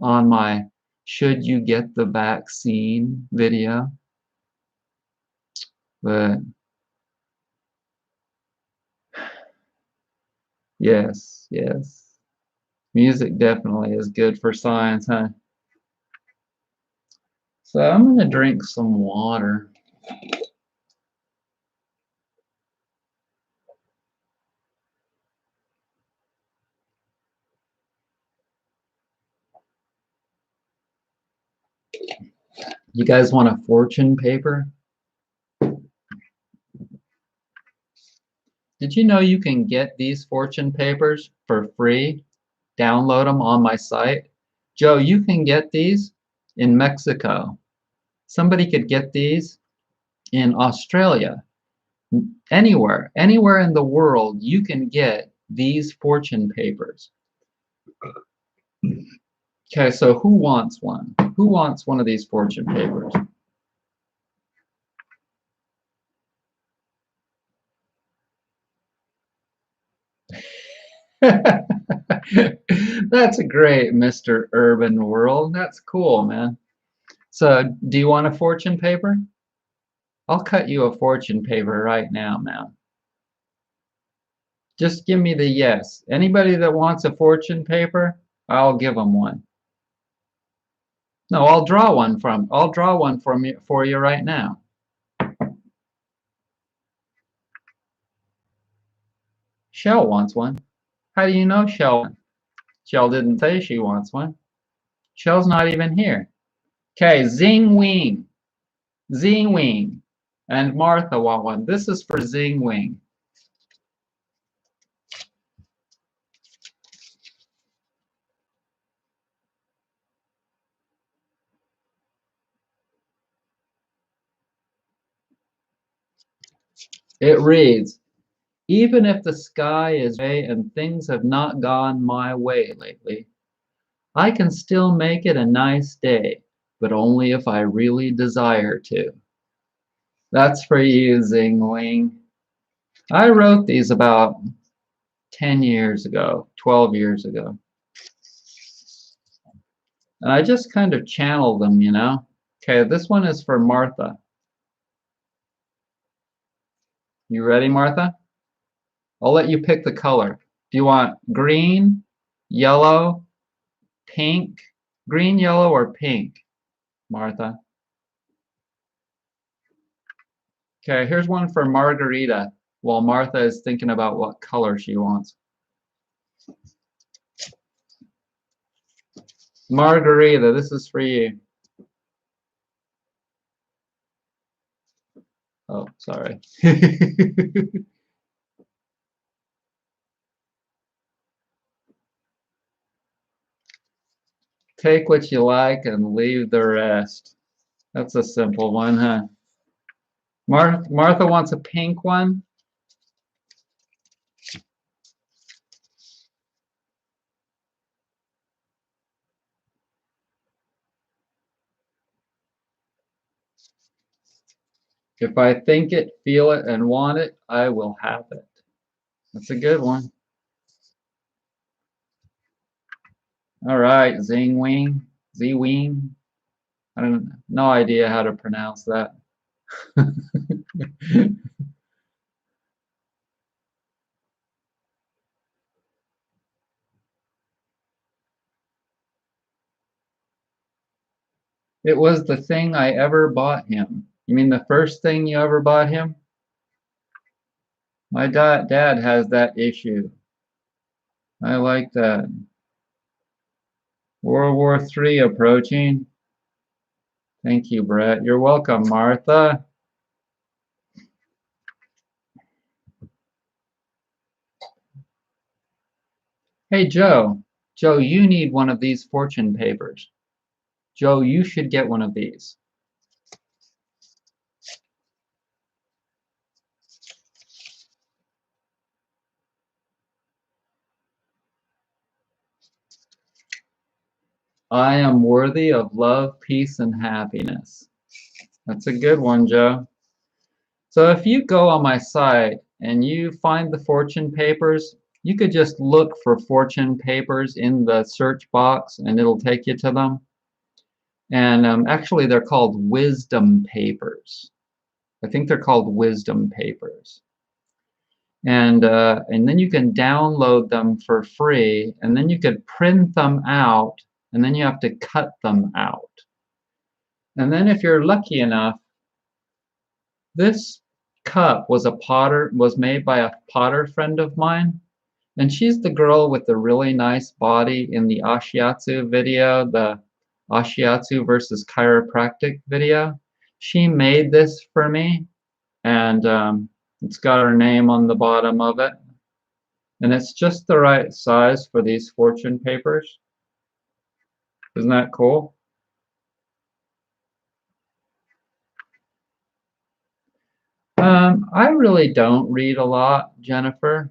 on my "Should you get the vaccine" video. But yes, yes. Music definitely is good for science, huh? So I'm gonna drink some water. You guys want a fortune paper? Did you know you can get these fortune papers for free? Download them on my site. Joe, you can get these in Mexico. Somebody could get these in Australia. Anywhere in the world, you can get these fortune papers. Okay, so who wants one? Who wants one of these fortune papers? That's great, Mr. Urban World. That's cool, man. So, do you want a fortune paper? I'll cut you a fortune paper right now, man. Just give me the yes. Anybody that wants a fortune paper, I'll give them one. No, I'll draw one for you right now. Shell wants one. How do you know Shell? Shell didn't say she wants one. Shell's not even here. Okay, Zing Wing. Zing Wing. And Martha want one. This is for Zing Wing. It reads, "Even if the sky is gray and things have not gone my way lately, I can still make it a nice day, but only if I really desire to." That's for you, Zing Wing. I wrote these about 10 years ago, 12 years ago. And I just kind of channel them, you know. Okay, this one is for Martha. You ready, Martha? I'll let you pick the color. Do you want green, yellow, pink? Green, yellow, or pink, Martha? Okay, here's one for Margarita while Martha is thinking about what color she wants. Margarita, this is for you. Oh, sorry. Take what you like and leave the rest. That's a simple one, huh? Martha wants a pink one. If I think it, feel it, and want it, I will have it. That's a good one. All right, Zing Wing, Z Wing. I don't no idea how to pronounce that. It was the thing I ever bought him. You mean the first thing you ever bought him? My dad has that issue. I like that. World War III approaching. Thank you, Brett. You're welcome, Martha. Hey, Joe. Joe, you need one of these fortune papers. Joe, you should get one of these. I am worthy of love, peace, and happiness. That's a good one, Joe. So if you go on my site and you find the fortune papers, you could just look for fortune papers in the search box and it'll take you to them. And actually, they're called wisdom papers. I think they're called wisdom papers. And then you can download them for free, and then you could print them out, and then you have to cut them out. And then if you're lucky enough, this cup was made by a potter friend of mine, and she's the girl with the really nice body in the Ashiatsu video, the Ashiatsu versus chiropractic video. She made this for me, and it's got her name on the bottom of it. And it's just the right size for these fortune papers. Isn't that cool? I really don't read a lot, Jennifer.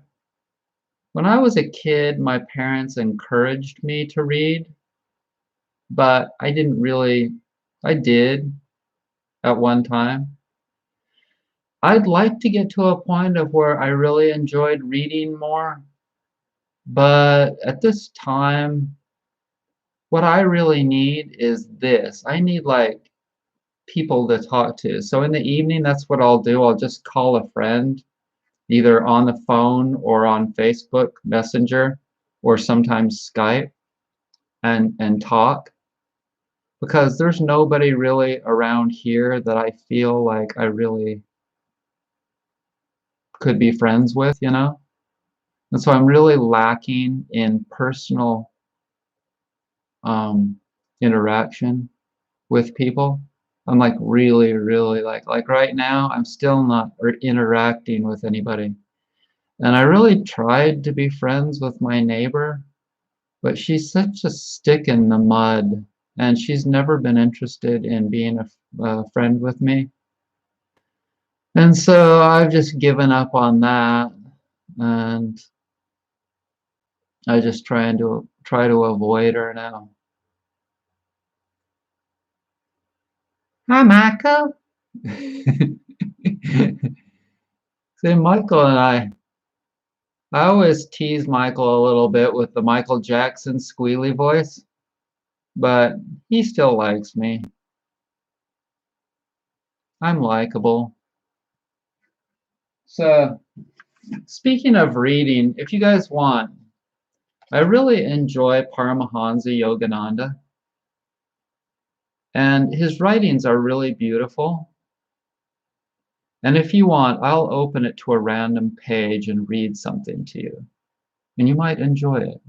When I was a kid, my parents encouraged me to read, but I did at one time. I'd like to get to a point of where I really enjoyed reading more, but at this time, what I really need is this. I need like people to talk to. So in the evening, that's what I'll do. I'll just call a friend, either on the phone or on Facebook Messenger or sometimes Skype and talk, because there's nobody really around here that I feel like I really could be friends with, you know? And so I'm really lacking in personal interaction with people. I'm like really like right now, I'm still not interacting with anybody. And I really tried to be friends with my neighbor, but she's such a stick in the mud, and she's never been interested in being a friend with me. And so I've just given up on that, and I just try to avoid her now. Hi, Michael. See, Michael and I always tease Michael a little bit with the Michael Jackson squealy voice, but he still likes me. I'm likable. So, speaking of reading, if you guys want, I really enjoy Paramahansa Yogananda, and his writings are really beautiful. And if you want, I'll open it to a random page and read something to you, and you might enjoy it.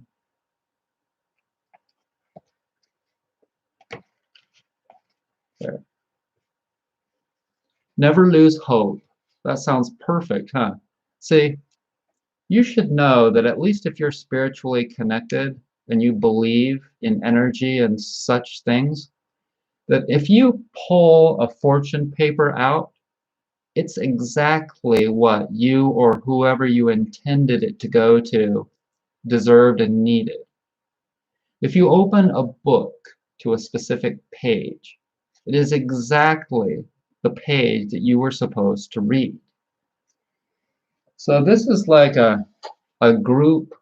There. Never lose hope. That sounds perfect, huh? See, you should know that at least if you're spiritually connected and you believe in energy and such things, that if you pull a fortune paper out, it's exactly what you or whoever you intended it to go to deserved and needed. If you open a book to a specific page, it is exactly the page that you were supposed to read. So this is like a group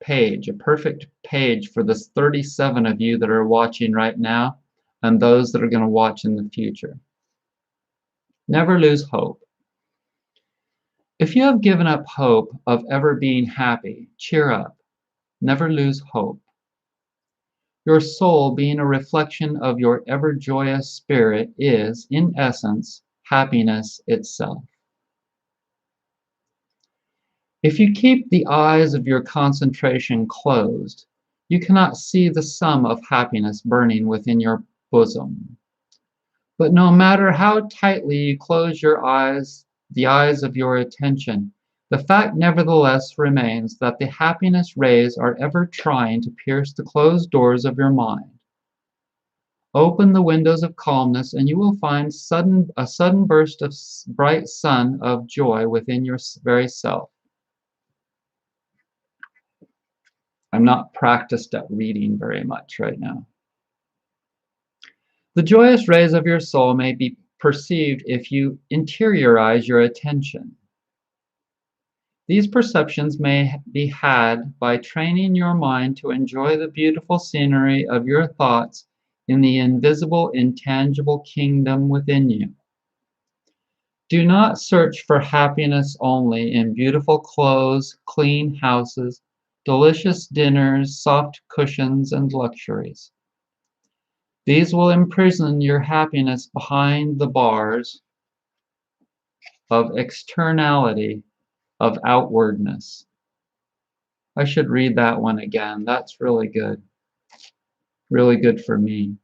page, a perfect page for the 37 of you that are watching right now and those that are going to watch in the future. Never lose hope. If you have given up hope of ever being happy, cheer up. Never lose hope. Your soul, being a reflection of your ever-joyous spirit, is, in essence, happiness itself. If you keep the eyes of your concentration closed, you cannot see the sum of happiness burning within your bosom. But no matter how tightly you close your eyes, the eyes of your attention, the fact nevertheless remains that the happiness rays are ever trying to pierce the closed doors of your mind. Open the windows of calmness, and you will find a sudden burst of bright sun of joy within your very self. I'm not practiced at reading very much right now. The joyous rays of your soul may be perceived if you interiorize your attention. These perceptions may be had by training your mind to enjoy the beautiful scenery of your thoughts in the invisible, intangible kingdom within you. Do not search for happiness only in beautiful clothes, clean houses, delicious dinners, soft cushions, and luxuries. These will imprison your happiness behind the bars of externality, of outwardness. I should read that one again. That's really good. Really good for me.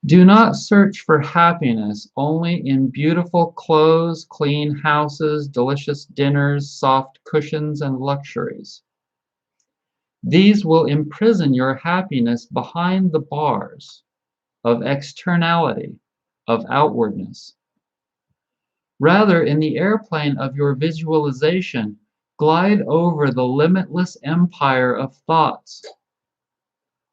Do not search for happiness only in beautiful clothes, clean houses, delicious dinners, soft cushions, and luxuries. These will imprison your happiness behind the bars of externality, of outwardness. Rather, in the airplane of your visualization, glide over the limitless empire of thoughts.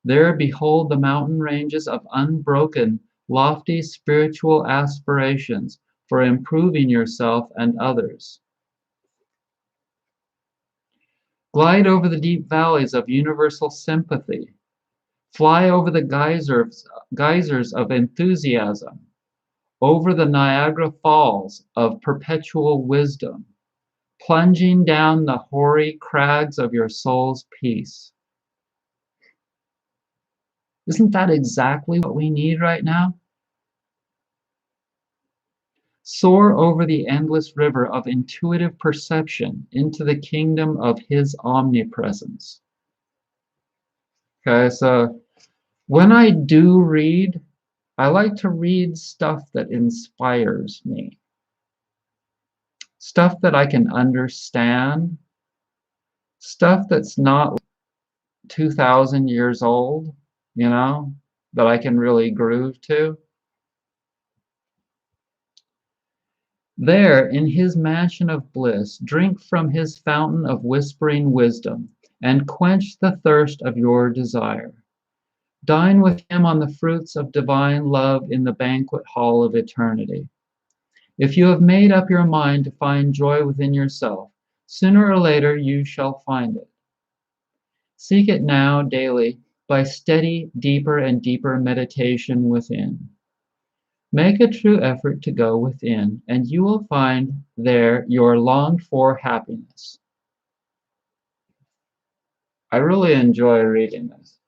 There behold the mountain ranges of unbroken, lofty spiritual aspirations for improving yourself and others. Glide over the deep valleys of universal sympathy. Fly over the geysers of enthusiasm, over the Niagara Falls of perpetual wisdom, plunging down the hoary crags of your soul's peace. Isn't that exactly what we need right now? Soar over the endless river of intuitive perception into the kingdom of His omnipresence. Okay, so when I do read, I like to read stuff that inspires me. Stuff that I can understand. Stuff that's not 2,000 years old, you know, that I can really groove to. There, in His mansion of bliss, drink from His fountain of whispering wisdom, and quench the thirst of your desire. Dine with Him on the fruits of divine love in the banquet hall of eternity. If you have made up your mind to find joy within yourself, sooner or later you shall find it. Seek it now daily by steady, deeper and deeper meditation within. Make a true effort to go within, and you will find there your longed-for happiness. I really enjoy reading this.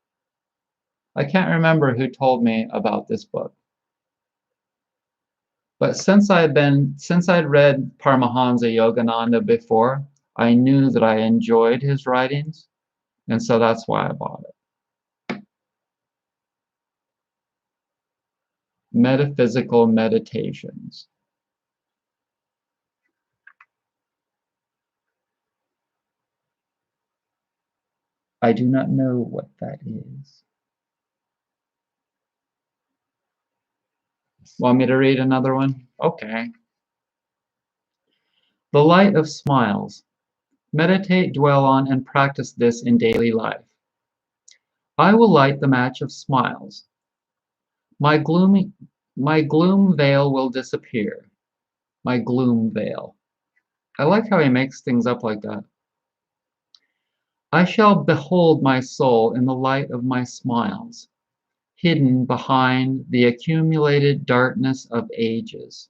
I can't remember who told me about this book. But since I'd read Paramahansa Yogananda before, I knew that I enjoyed his writings, and so that's why I bought it. Metaphysical Meditations. I do not know what that is. Want me to read another one? Okay. The light of smiles. Meditate, dwell on, and practice this in daily life. I will light the match of smiles. My gloomy, my gloom veil will disappear. My gloom veil. I like how he makes things up like that. I shall behold my soul in the light of my smiles, hidden behind the accumulated darkness of ages.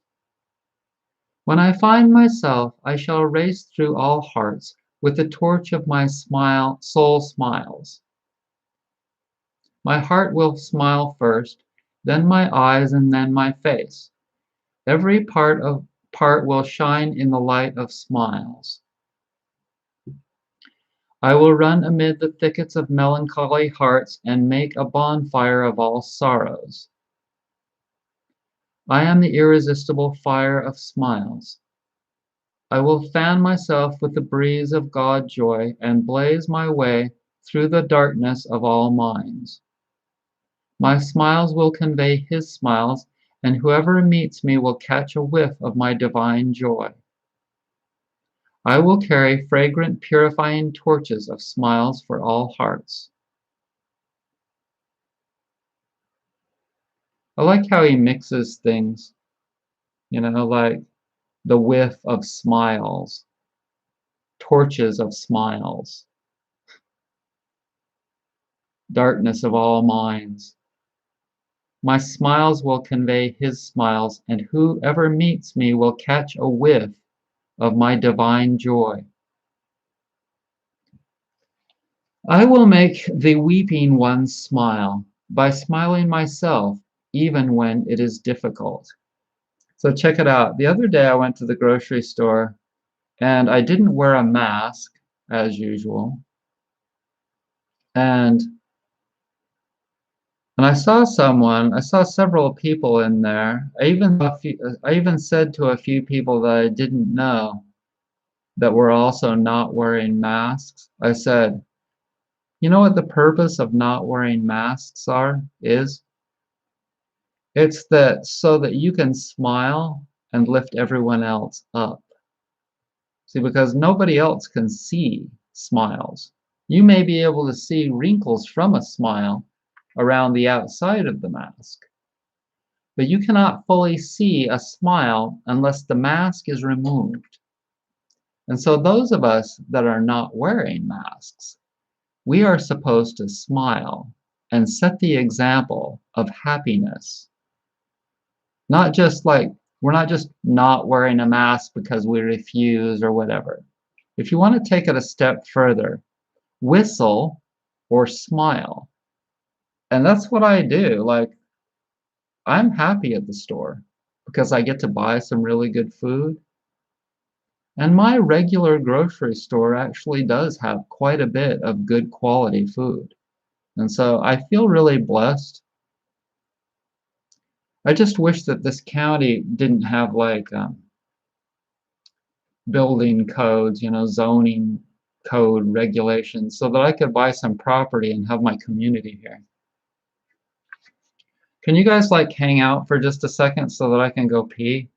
When I find myself, I shall race through all hearts with the torch of my soul smiles. My heart will smile first, then my eyes, and then my face. Every part will shine in the light of smiles. I will run amid the thickets of melancholy hearts and make a bonfire of all sorrows. I am the irresistible fire of smiles. I will fan myself with the breeze of God joy and blaze my way through the darkness of all minds. My smiles will convey his smiles, and whoever meets me will catch a whiff of my divine joy. I will carry fragrant, purifying torches of smiles for all hearts. I like how he mixes things, like the whiff of smiles, torches of smiles, darkness of all minds. My smiles will convey his smiles, and whoever meets me will catch a whiff of my divine joy. I will make the weeping ones smile by smiling myself, even when it is difficult. So check it out. The other day I went to the grocery store and I didn't wear a mask as usual. And I saw several people in there. I even said to a few people that I didn't know that were also not wearing masks. I said, you know what the purpose of not wearing masks is? It's that so that you can smile and lift everyone else up. See, because nobody else can see smiles. You may be able to see wrinkles from a smile around the outside of the mask, but you cannot fully see a smile unless the mask is removed. And so those of us that are not wearing masks, we are supposed to smile and set the example of happiness. Not just like, we're not just not wearing a mask because we refuse or whatever. If you want to take it a step further, whistle or smile. And that's what I do. Like, I'm happy at the store because I get to buy some really good food. And my regular grocery store actually does have quite a bit of good quality food. And so I feel really blessed. I just wish that this county didn't have like building codes, zoning code regulations, so that I could buy some property and have my community here. Can you guys like hang out for just a second so that I can go pee?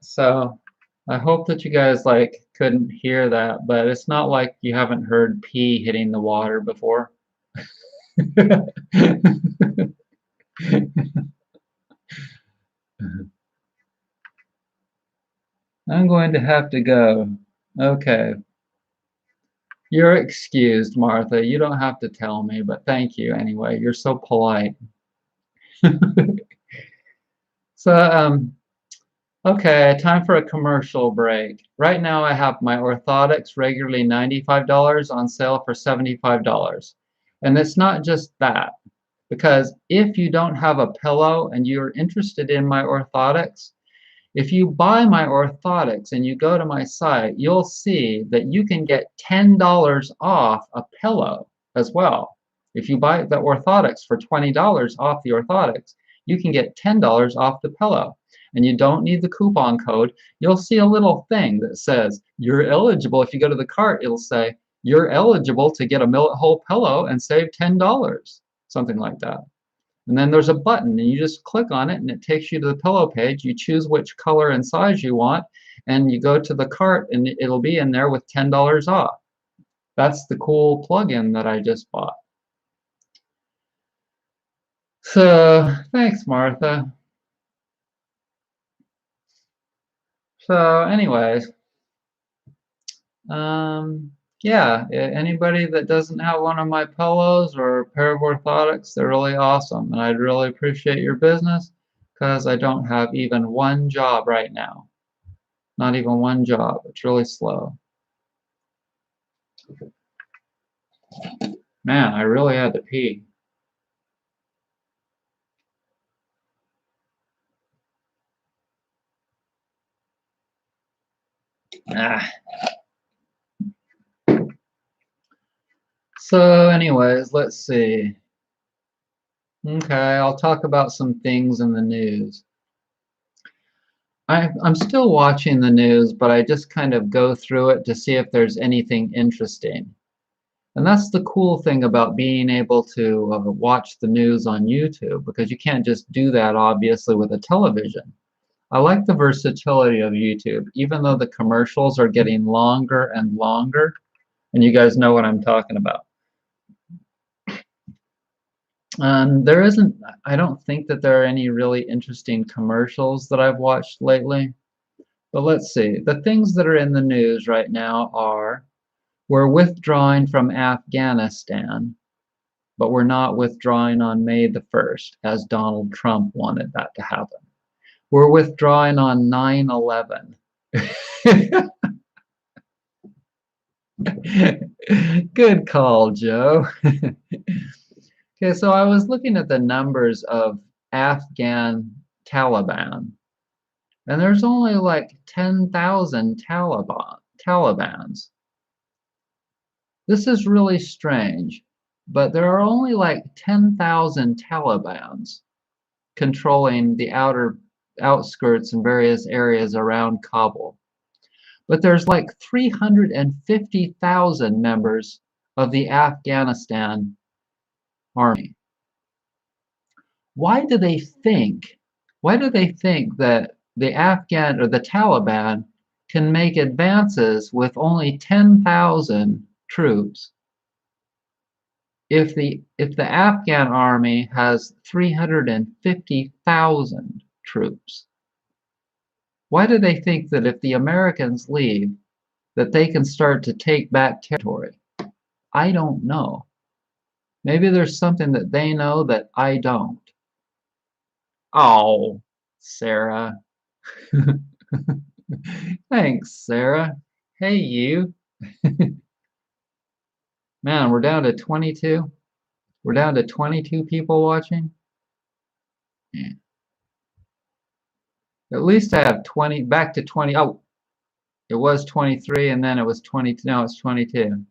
So I hope that you guys like couldn't hear that, but it's not like you haven't heard pee hitting the water before. I'm going to have to go. Okay. You're excused, Martha. You don't have to tell me, but thank you anyway. You're so polite. So, okay, time for a commercial break. Right now I have my orthotics regularly $95 on sale for $75. And it's not just that, because if you don't have a pillow and you're interested in my orthotics, if you buy my orthotics and you go to my site, you'll see that you can get $10 off a pillow as well. If you buy the orthotics for $20 off the orthotics, you can get $10 off the pillow. And you don't need the coupon code. You'll see a little thing that says you're eligible. If you go to the cart, it'll say you're eligible to get a millet whole pillow and save $10, something like that. And then there's a button and you just click on it and it takes you to the pillow page. You choose which color and size you want and you go to the cart and it'll be in there with $10 off. That's the cool plugin that I just bought. So thanks, Martha. So anyways, yeah, anybody that doesn't have one of my pillows or a pair of orthotics, they're really awesome and I'd really appreciate your business because I don't have even one job right now. Not even one job. It's really slow. Man, I really had to pee. Ah. So anyways, let's see. Okay, I'll talk about some things in the news. I'm still watching the news, but I just kind of go through it to see if there's anything interesting. And that's the cool thing about being able to watch the news on YouTube, because you can't just do that, obviously, with a television. I like the versatility of YouTube, even though the commercials are getting longer and longer, and you guys know what I'm talking about. There isn't, I don't think that there are any really interesting commercials that I've watched lately. But let's see. The things that are in the news right now are we're withdrawing from Afghanistan, but we're not withdrawing on May the 1st, as Donald Trump wanted that to happen. We're withdrawing on 9/11. Good call, Joe. Okay, so I was looking at the numbers of Afghan Taliban, and there's only like 10,000 Talibans. This is really strange, but there are only like 10,000 Talibans controlling the outskirts and various areas around Kabul. But there's like 350,000 members of the Afghanistan army. Why do they think that the Afghan or the Taliban can make advances with only 10,000 troops if the Afghan army has 350,000 troops? Why do they think that if the Americans leave that they can start to take back territory? I don't know. Maybe there's something that they know that I don't. Oh, Sarah. Thanks, Sarah. Hey, you. Man, we're down to 22. We're down to 22 people watching. Yeah. At least I have 20, back to 20. Oh, it was 23 and then it was 20. Now it's 22.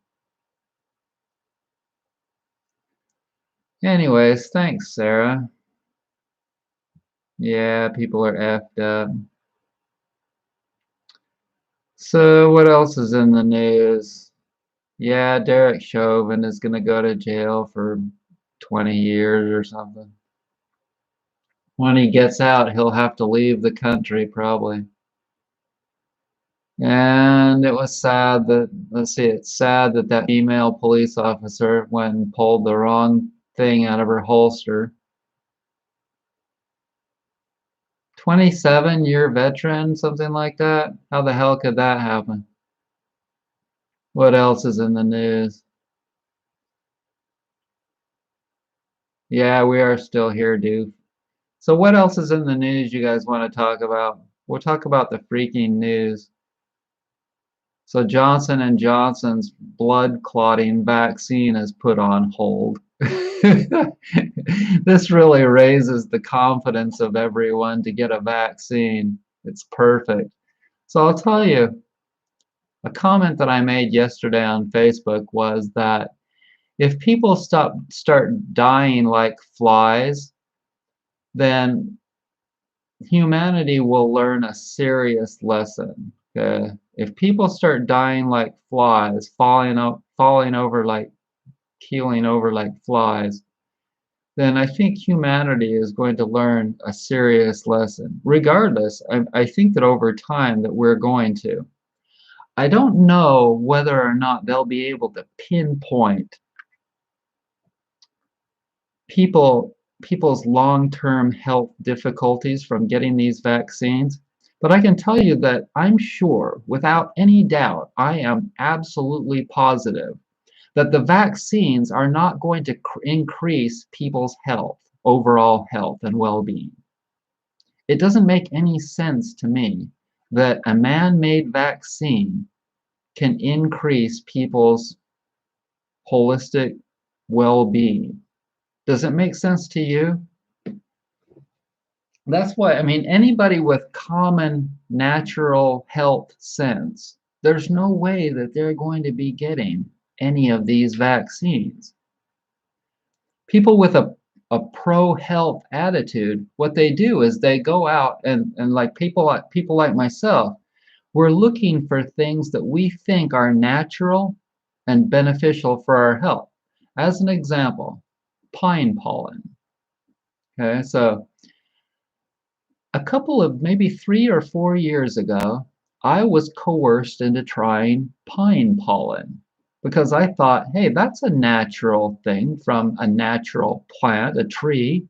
Anyways, thanks, Sarah. Yeah, people are effed up. So what else is in the news? Yeah, Derek Chauvin is going to go to jail for 20 years or something. When he gets out, he'll have to leave the country probably. And it was sad that, let's see, it's sad that that female police officer went and pulled the wrong thing out of her holster. 27-year veteran, something like that? How the hell could that happen? What else is in the news? Yeah, we are still here, dude. So what else is in the news you guys want to talk about? We'll talk about the freaking news. So Johnson and Johnson's blood clotting vaccine is put on hold. This really raises the confidence of everyone to get a vaccine. It's perfect. So I'll tell you, a comment that I made yesterday on Facebook was that if people start dying like flies, then humanity will learn a serious lesson. Okay? If people start dying like flies, falling over like keeling over like flies, then I think humanity is going to learn a serious lesson. Regardless, I think that over time that we're going to. I don't know whether or not they'll be able to pinpoint people's long-term health difficulties from getting these vaccines. But I can tell you that I'm sure, without any doubt, I am absolutely positive that the vaccines are not going to increase people's health, overall health and well-being. It doesn't make any sense to me that a man-made vaccine can increase people's holistic well-being. Does it make sense to you? That's why, I mean, anybody with common natural health sense, there's no way that they're going to be getting any of these vaccines. People with a pro-health attitude, what they do is they go out and like people like myself, we're looking for things that we think are natural and beneficial for our health. As an example, pine pollen. Okay, so a couple of maybe 3 or 4 years ago, I was coerced into trying pine pollen because I thought, hey, that's a natural thing from a natural plant, a tree.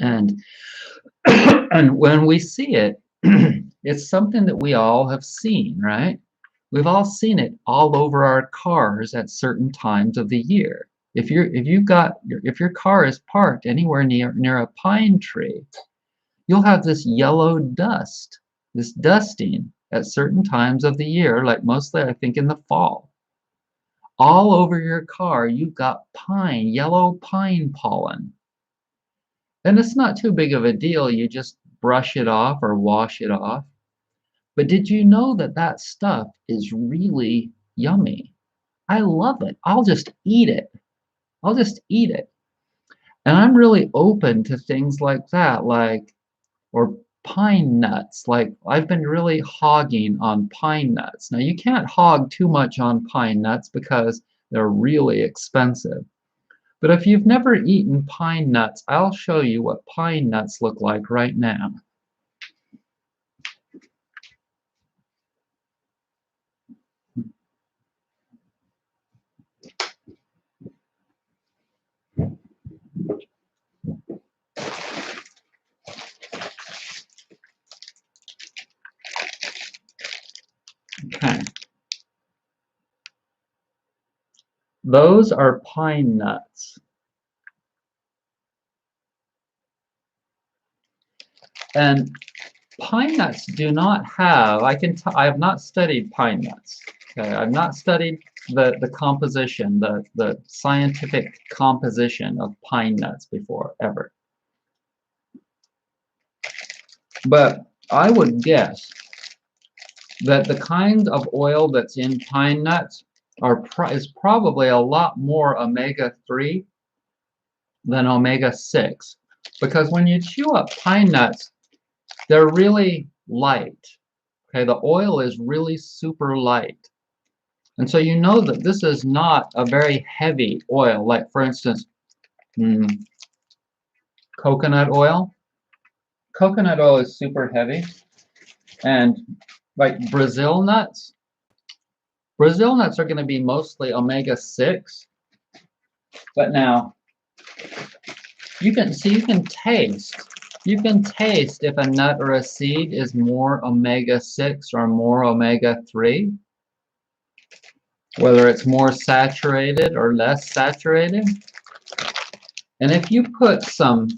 and and when we see it, it's something that we all have seen, right? We've all seen it all over our cars at certain times of the year. If your car is parked anywhere near a pine tree, you'll have this yellow dust, this dusting at certain times of the year, like mostly I think in the fall. All over your car, you've got yellow pine pollen. And it's not too big of a deal. You just brush it off or wash it off. But did you know that that stuff is really yummy? I love it. I'll just eat it. I'll just eat it. And I'm really open to things like that, or pine nuts. Like I've been really hogging on pine nuts. Now you can't hog too much on pine nuts because they're really expensive. But if you've never eaten pine nuts, I'll show you what pine nuts look like right now. Okay. Those are pine nuts. And pine nuts do not have, I have not studied pine nuts. Okay, I've not studied the composition, the scientific composition of pine nuts before, ever. But I would guess that the kind of oil that's in pine nuts is probably a lot more omega-3 than omega-6. Because when you chew up pine nuts, they're really light. Okay, the oil is really super light. And so you know that this is not a very heavy oil. Like for instance, coconut oil. Coconut oil is super heavy, and like Brazil nuts are going to be mostly omega-6, but now you can taste if a nut or a seed is more omega-6 or more omega-3, whether it's more saturated or less saturated. And if you put some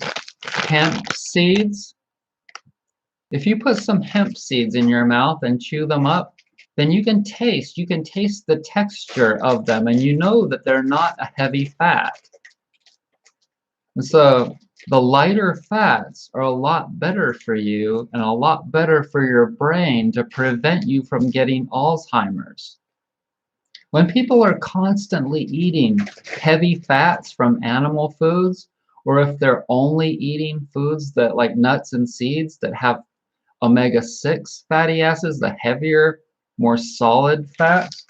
hemp seeds in your mouth and chew them up, then you can taste the texture of them, and you know that they're not a heavy fat. And so the lighter fats are a lot better for you and a lot better for your brain to prevent you from getting Alzheimer's. When people are constantly eating heavy fats from animal foods, or if they're only eating foods that like nuts and seeds that have omega-6 fatty acids, the heavier, more solid fats,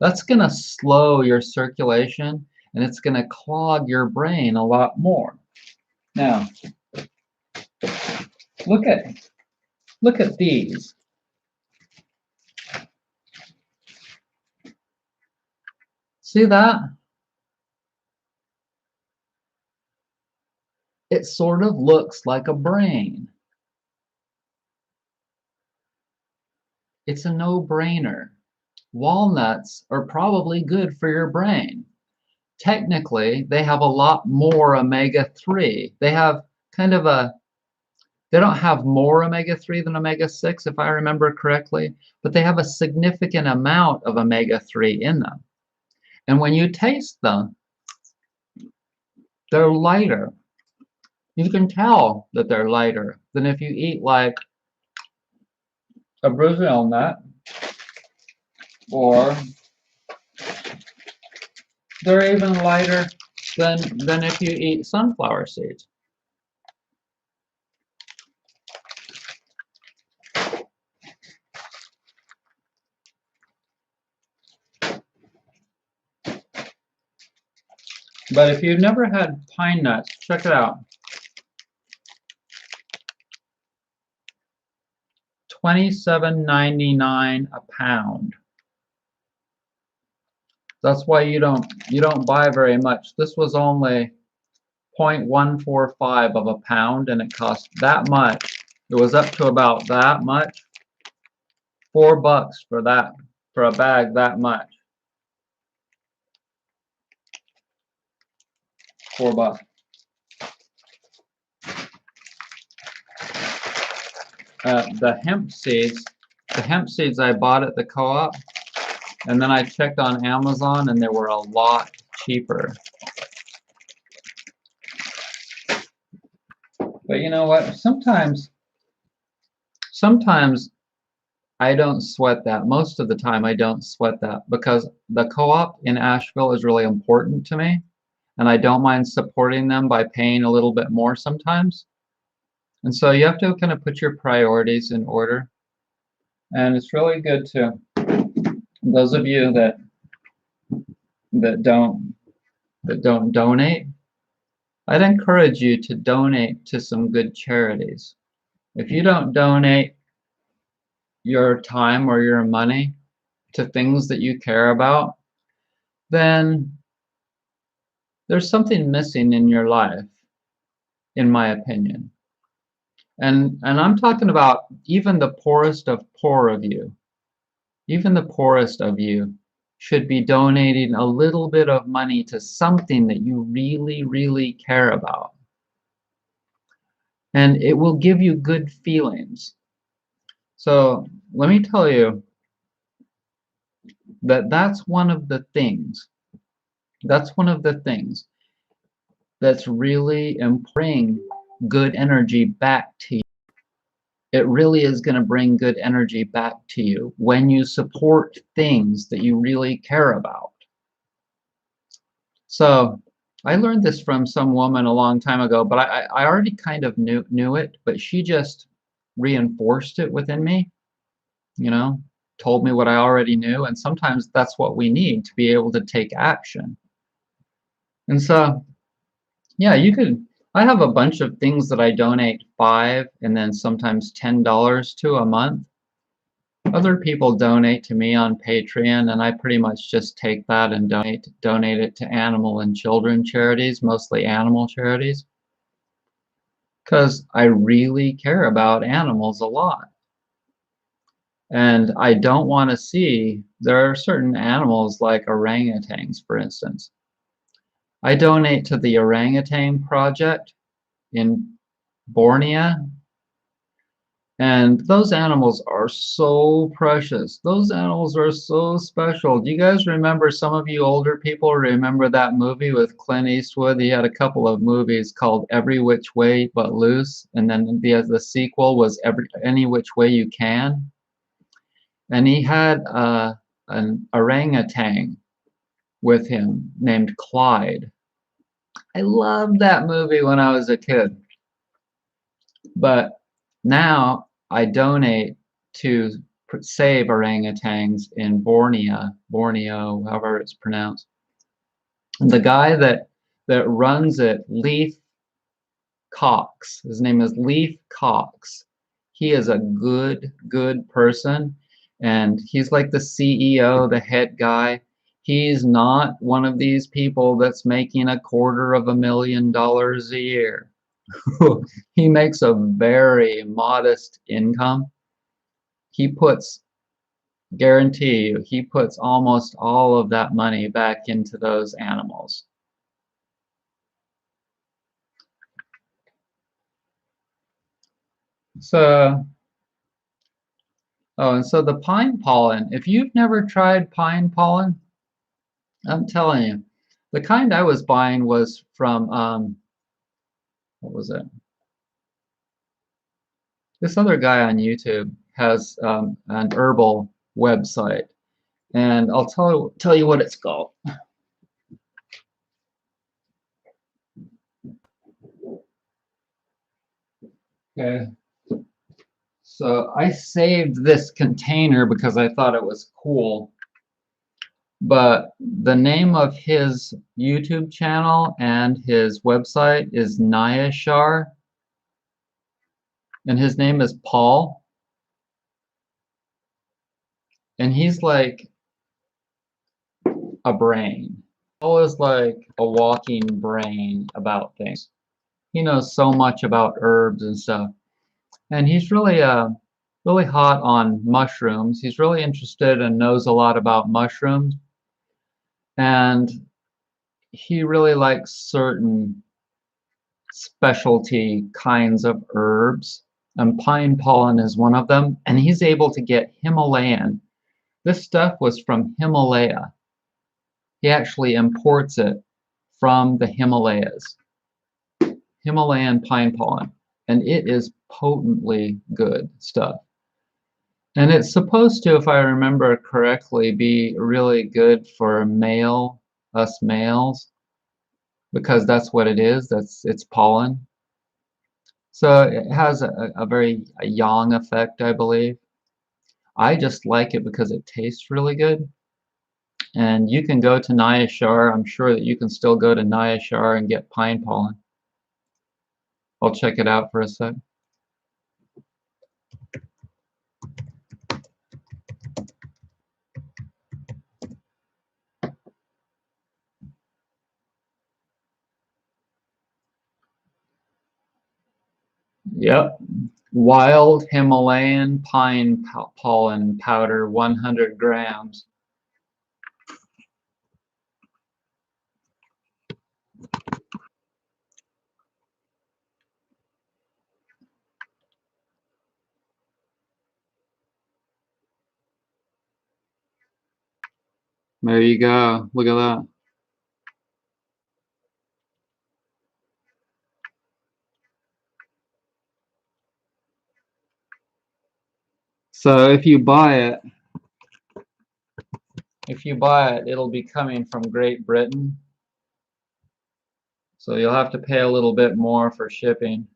that's going to slow your circulation and it's going to clog your brain a lot more. Now, look at these. See that? It sort of looks like a brain. It's a no-brainer. Walnuts are probably good for your brain. Technically, they have a lot more omega-3. They have kind of a, they don't have more omega-3 than omega-6, if I remember correctly, but they have a significant amount of omega-3 in them. And when you taste them, they're lighter. You can tell that they're lighter than if you eat like a Brazil nut, or they're even lighter than if you eat sunflower seeds. But if you've never had pine nuts, check it out. $27.99 a pound. That's why you don't buy very much. This was only 0.145 of a pound, and it cost that much. It was up to about that much. $4 for that, for a bag that much. $4. The hemp seeds I bought at the co-op, and then I checked on Amazon, and they were a lot cheaper. But you know what? Sometimes I don't sweat that. Most of the time I don't sweat that, because the co-op in Asheville is really important to me, and I don't mind supporting them by paying a little bit more sometimes. And so you have to kind of put your priorities in order. And it's really good to, those of you that don't donate, I'd encourage you to donate to some good charities. If you don't donate your time or your money to things that you care about, then there's something missing in your life, in my opinion. And I'm talking about even the poorest of poor of you. Even the poorest of you should be donating a little bit of money to something that you really, really care about. And it will give you good feelings. So let me tell you that that's one of the things. That's one of the things that's really bring good energy back to you. It really is going to bring good energy back to you when you support things that you really care about. So I learned this from some woman a long time ago, but I already kind of knew it, but she just reinforced it within me, you know, told me what I already knew, and sometimes that's what we need to be able to take action. And so, Yeah, you could. I have a bunch of things that I donate 5 and then sometimes $10 to a month. Other people donate to me on Patreon, and I pretty much just take that and donate it to animal and children charities, mostly animal charities, because I really care about animals a lot. And I don't want to see, there are certain animals like orangutans, for instance. I donate to the orangutan project in Borneo, and those animals are so precious. Those animals are so special. Do you guys remember, some of you older people remember that movie with Clint Eastwood? He had a couple of movies called Every Which Way But Loose, and then the sequel was Any Which Way You Can. And he had an orangutan with him named Clyde. I loved that movie when I was a kid. But now I donate to save orangutans in Borneo, however it's pronounced. And the guy that runs it, Leaf Cox, his name is Leaf Cox. He is a good person, and he's like the CEO, the head guy. He's not one of these people that's making $250,000 a year. He makes a very modest income. He puts, guarantee you, he puts almost all of that money back into those animals. So, oh, and so the pine pollen, if you've never tried pine pollen, I'm telling you, the kind I was buying was from, what was it? This other guy on YouTube has an herbal website, and I'll tell you what it's called. Okay. So I saved this container because I thought it was cool. But the name of his YouTube channel and his website is Nyashar, and his name is Paul. And he's like a brain. Paul is like a walking brain about things. He knows so much about herbs and stuff. And he's really hot on mushrooms. He's really interested and knows a lot about mushrooms. And he really likes certain specialty kinds of herbs, and pine pollen is one of them. And he's able to get Himalayan. This stuff was from Himalaya. He actually imports it from the Himalayas. Himalayan pine pollen. And it is potently good stuff. And it's supposed to, if I remember correctly, be really good for us males, because that's what it is. It's pollen. So it has a very yang effect, I believe. I just like it because it tastes really good. And you can go to Nyashar. I'm sure that you can still go to Nyashar and get pine pollen. I'll check it out for a sec. Yep. Wild Himalayan pine pollen powder, 100 grams. There you go. Look at that. So if you buy it, it'll be coming from Great Britain. So you'll have to pay a little bit more for shipping.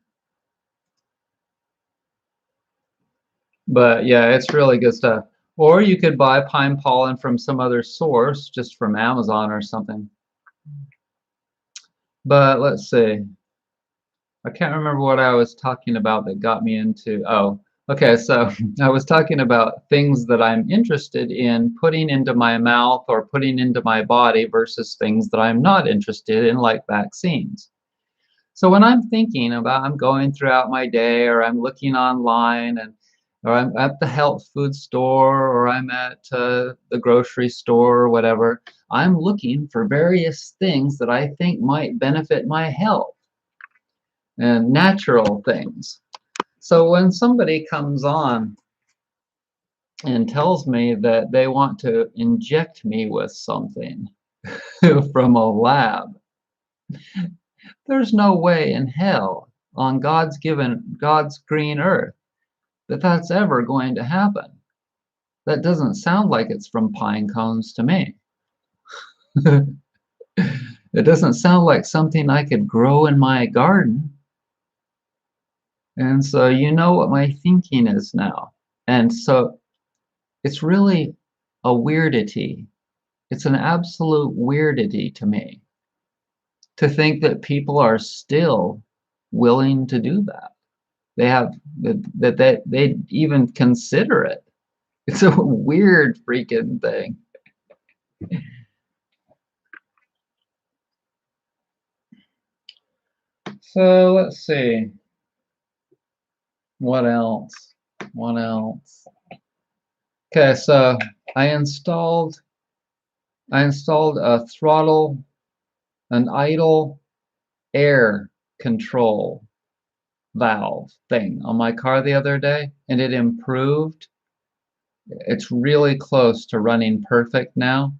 But yeah, it's really good stuff. Or you could buy pine pollen from some other source, just from Amazon or something. But let's see. I can't remember what I was talking about that got me into. Oh, okay. So I was talking about things that I'm interested in putting into my mouth or putting into my body versus things that I'm not interested in, like vaccines. So when I'm thinking about, I'm going throughout my day, or I'm looking online, or I'm at the health food store, or I'm at the grocery store, or whatever, I'm looking for various things that I think might benefit my health and natural things. So when somebody comes on and tells me that they want to inject me with something from a lab, there's no way in hell on God's green earth that that's ever going to happen. That doesn't sound like it's from pine cones to me. It doesn't sound like something I could grow in my garden. And so you know what my thinking is now. And so it's really a weirdity. It's an absolute weirdity to me to think that people are still willing to do that. They have that they even consider it. It's a weird freaking thing. So let's see. What else? What else? Okay, so I installed a throttle, an idle air control valve thing on my car the other day, and it improved. It's really close to running perfect now.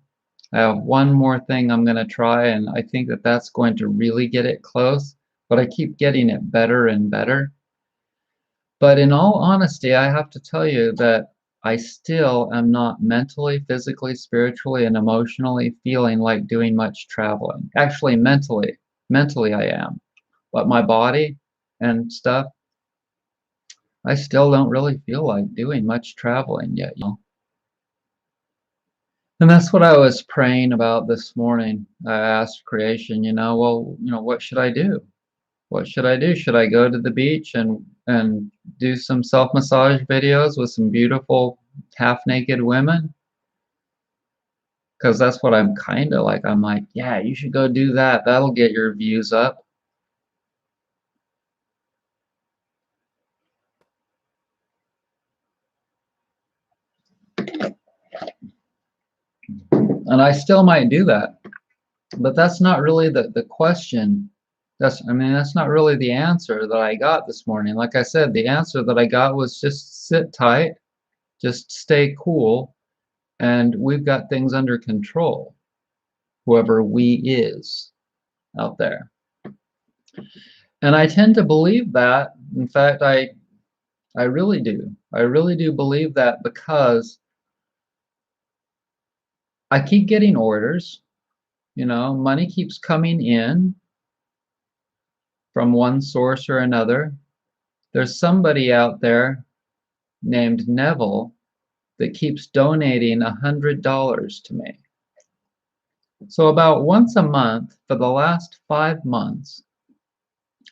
I have one more thing I'm going to try, and I think that that's going to really get it close, but I keep getting it better and better. But in all honesty, I have to tell you that I still am not mentally, physically, spiritually, and emotionally feeling like doing much traveling. Actually, mentally I am. But my body and stuff, I still don't really feel like doing much traveling yet. And that's what I was praying about this morning. I asked creation, what should I do? What should I do? Should I go to the beach and do some self-massage videos with some beautiful half-naked women? Because that's what I'm kind of like. I'm like, yeah, you should go do that. That'll get your views up. And I still might do that. But that's not really the question. That's not really the answer that I got this morning. Like I said, the answer that I got was just sit tight, just stay cool, and we've got things under control, whoever we is out there. And I tend to believe that. In fact, I really do. I really do believe that because I keep getting orders, money keeps coming in from one source or another. There's somebody out there named Neville that keeps donating $100 to me. So about once a month for the last 5 months,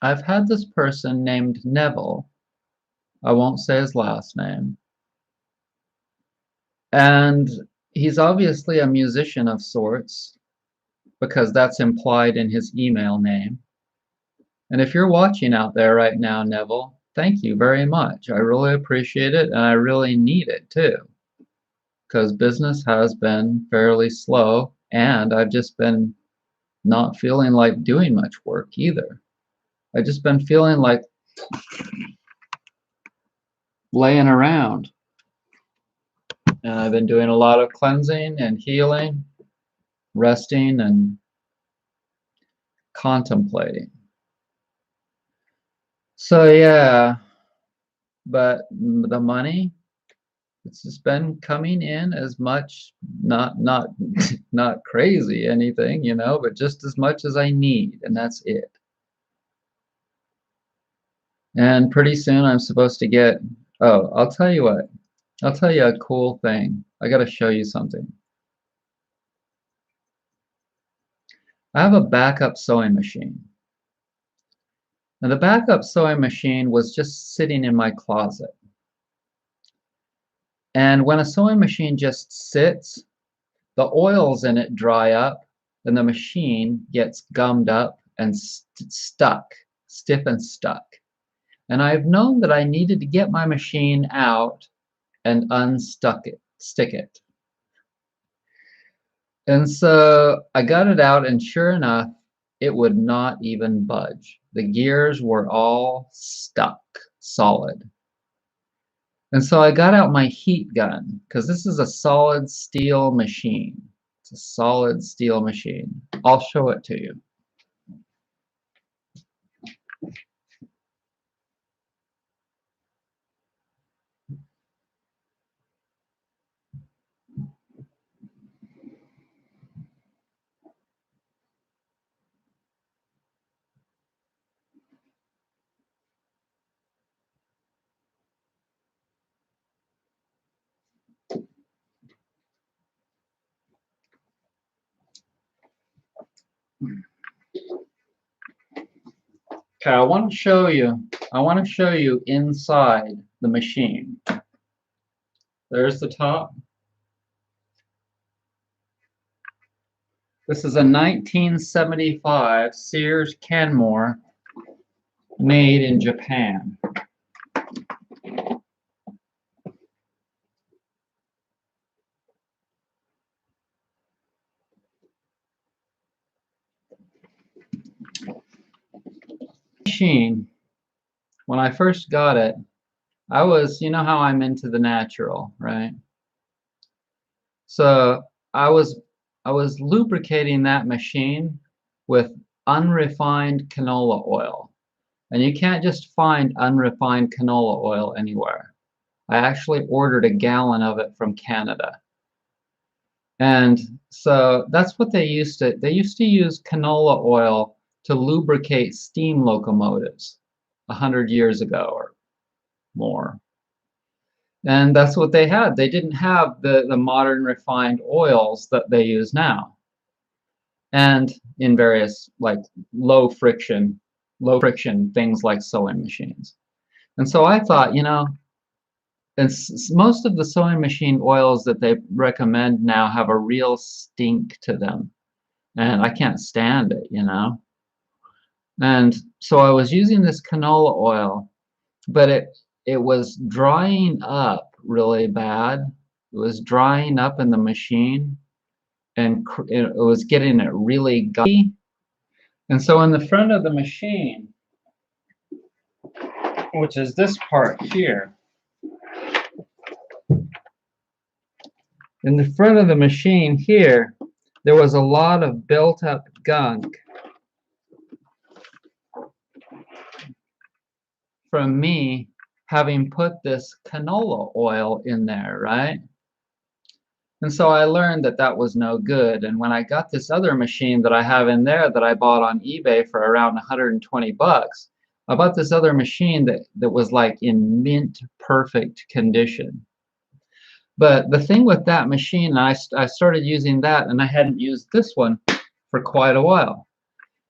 I've had this person named Neville. I won't say his last name. And he's obviously a musician of sorts because that's implied in his email name. And if you're watching out there right now, Neville, thank you very much. I really appreciate it, and I really need it too, because business has been fairly slow, and I've just been not feeling like doing much work either. I've just been feeling like laying around. And I've been doing a lot of cleansing and healing, resting and contemplating. So yeah, but the money, it's just been coming in as much, not not crazy anything, but just as much as I need, and that's it. And pretty soon I'm supposed to get, oh, I'll tell you what. I'll tell you a cool thing. I got to show you something. I have a backup sewing machine. Now the backup sewing machine was just sitting in my closet. And when a sewing machine just sits, the oils in it dry up and the machine gets gummed up and stuck, stiff and stuck. And I've known that I needed to get my machine out and stick it. And so I got it out, and sure enough, it would not even budge. The gears were all stuck, solid. And so I got out my heat gun, because this is a solid steel machine. It's a solid steel machine. I'll show it to you. Okay, I want to show you inside the machine. There's the top. This is a 1975 Sears Kenmore made in Japan. Machine, when I first got it, I was, you know how I'm into the natural, right? So I was lubricating that machine with unrefined canola oil. And you can't just find unrefined canola oil anywhere. I actually ordered a gallon of it from Canada. And so that's what they used to use canola oil to lubricate steam locomotives 100 years ago or more. And that's what they had. They didn't have the modern refined oils that they use now. And in various like low friction things like sewing machines. And so I thought, you know, and most of the sewing machine oils that they recommend now have a real stink to them. And I can't stand it, you know. And so I was using this canola oil, but it was drying up really bad. It was drying up in the machine, and it was getting it really gummy. And so in the front of the machine, which is this part here, in the front of the machine here, there was a lot of built up gunk from me having put this canola oil in there, right? And so I learned that that was no good. And when I got this other machine that I have in there that I bought on eBay for around 120 bucks, I bought this other machine that was like in mint perfect condition. But the thing with that machine, I started using that, and I hadn't used this one for quite a while.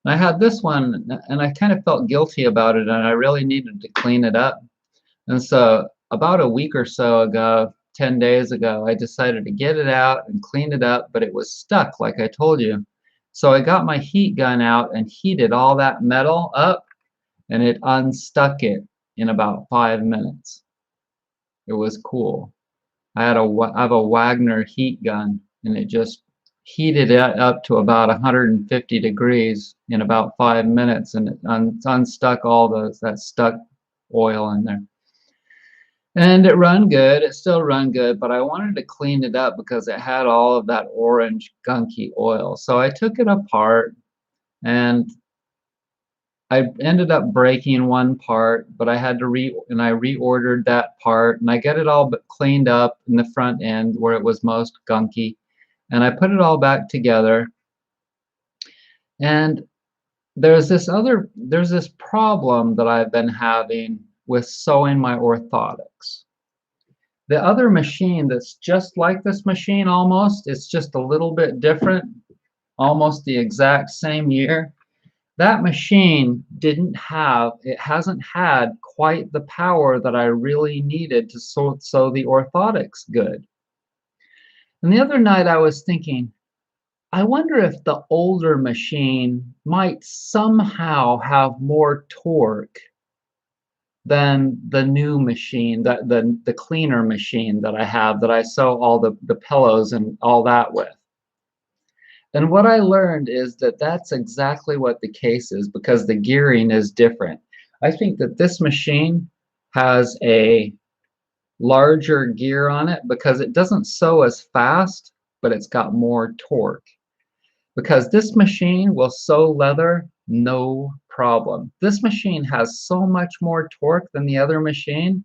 And I had this one, and I kind of felt guilty about it, and I really needed to clean it up. And so about a week or so ago, 10 days ago, I decided to get it out and clean it up, but it was stuck, like I told you. So I got my heat gun out and heated all that metal up, and it unstuck it in about 5 minutes. It was cool. I have a Wagner heat gun, and it just heated it up to about 150 degrees in about 5 minutes, and it unstuck all that stuck oil in there. And it run good. It still run good, but I wanted to clean it up because it had all of that orange gunky oil. So I took it apart, and I ended up breaking one part, but I had to I reordered that part, and I got it all cleaned up in the front end where it was most gunky, and I put it all back together. And there's this problem that I've been having with sewing my orthotics. The other machine that's just like this machine almost, it's just a little bit different. almost the exact same year. That machine it hasn't had quite the power that I really needed to sew the orthotics good. And the other night I was thinking, I wonder if the older machine might somehow have more torque than the new machine, the cleaner machine that I have, that I sew all the pillows and all that with. And what I learned is that that's exactly what the case is, because the gearing is different. I think that this machine has a larger gear on it because it doesn't sew as fast, but it's got more torque. Because this machine will sew leather no problem. This machine has so much more torque than the other machine,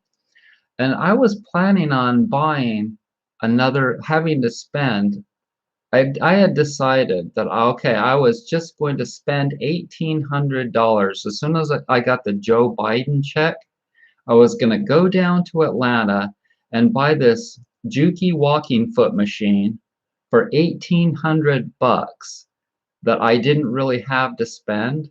and I was planning on buying having to spend. I had decided that, okay, I was just going to spend $1,800 as soon as I got the Joe Biden check. I was going to go down to Atlanta and buy this Juki walking foot machine for 1,800 bucks that I didn't really have to spend,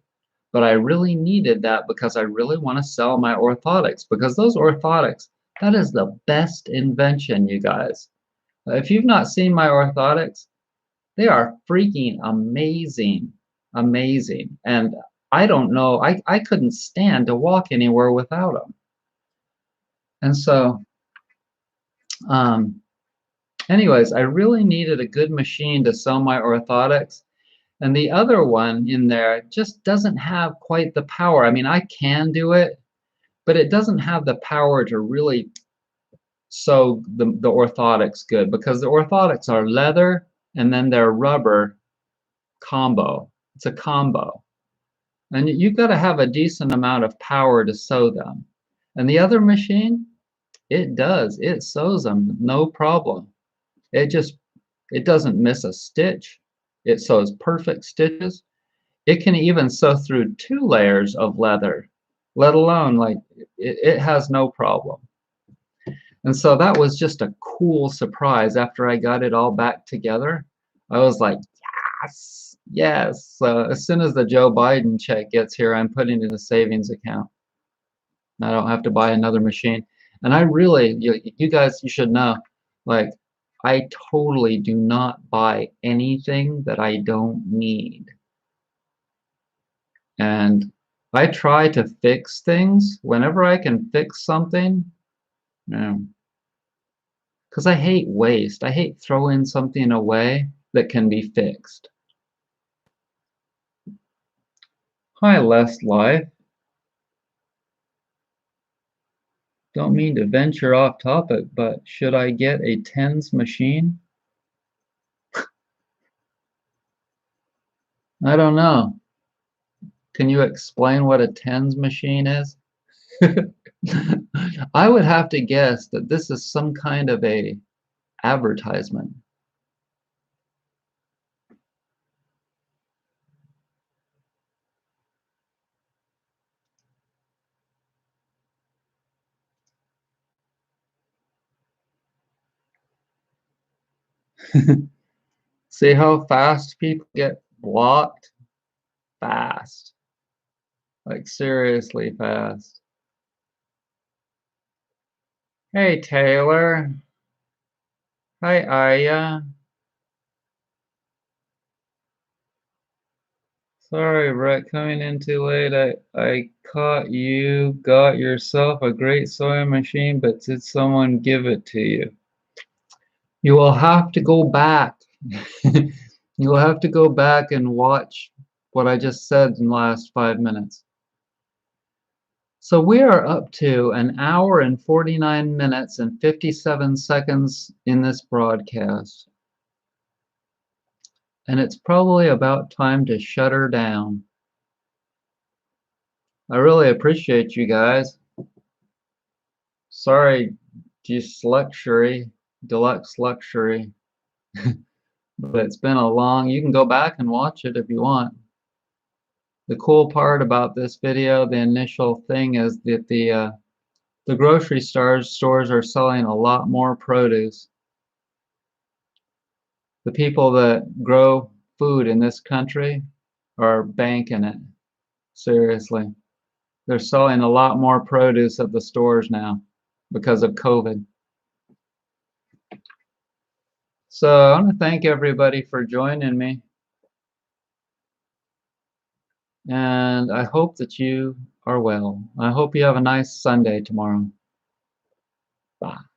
but I really needed that because I really want to sell my orthotics, because those orthotics, that is the best invention, you guys. If you've not seen my orthotics, they are freaking amazing, amazing. And I don't know, I couldn't stand to walk anywhere without them. And so, anyways, I really needed a good machine to sew my orthotics. And the other one in there just doesn't have quite the power. I mean, I can do it, but it doesn't have the power to really sew the orthotics good, because the orthotics are leather and then they're rubber combo. It's a combo. And you've got to have a decent amount of power to sew them. And the other machine, it sews them no problem. It doesn't miss a stitch. It sews perfect stitches. It can even sew through 2 layers of leather, let alone, like, it has no problem. And so that was just a cool surprise. After I got it all back together, I was like, yes, yes. So as soon as the Joe Biden check gets here, I'm putting it in a savings account. I don't have to buy another machine. And I really, you guys, you should know, like, I totally do not buy anything that I don't need. And I try to fix things whenever I can fix something. Because I hate waste. I hate throwing something away that can be fixed. Hi, Less Life. Don't mean to venture off topic, but should I get a tens machine? I don't know. Can you explain what a tens machine is? I would have to guess that this is some kind of a advertisement. See how fast people get blocked? Fast. Like, seriously fast. Hey, Taylor. Hi, Aya. Sorry, Brett, coming in too late. I caught you got yourself a great sewing machine, but did someone give it to you? You will have to go back. You will have to go back and watch what I just said in the last 5 minutes. So we are up to 1 hour and 49 minutes and 57 seconds in this broadcast. And it's probably about time to shut her down. I really appreciate you guys. Sorry, deluxe luxury. But it's been a long, you can go back and watch it if you want. The cool part about this video, the initial thing, is that the grocery stores are selling a lot more produce. The people that grow food in this country are banking it. Seriously. They're selling a lot more produce at the stores now because of COVID. So I want to thank everybody for joining me. And I hope that you are well. I hope you have a nice Sunday tomorrow. Bye.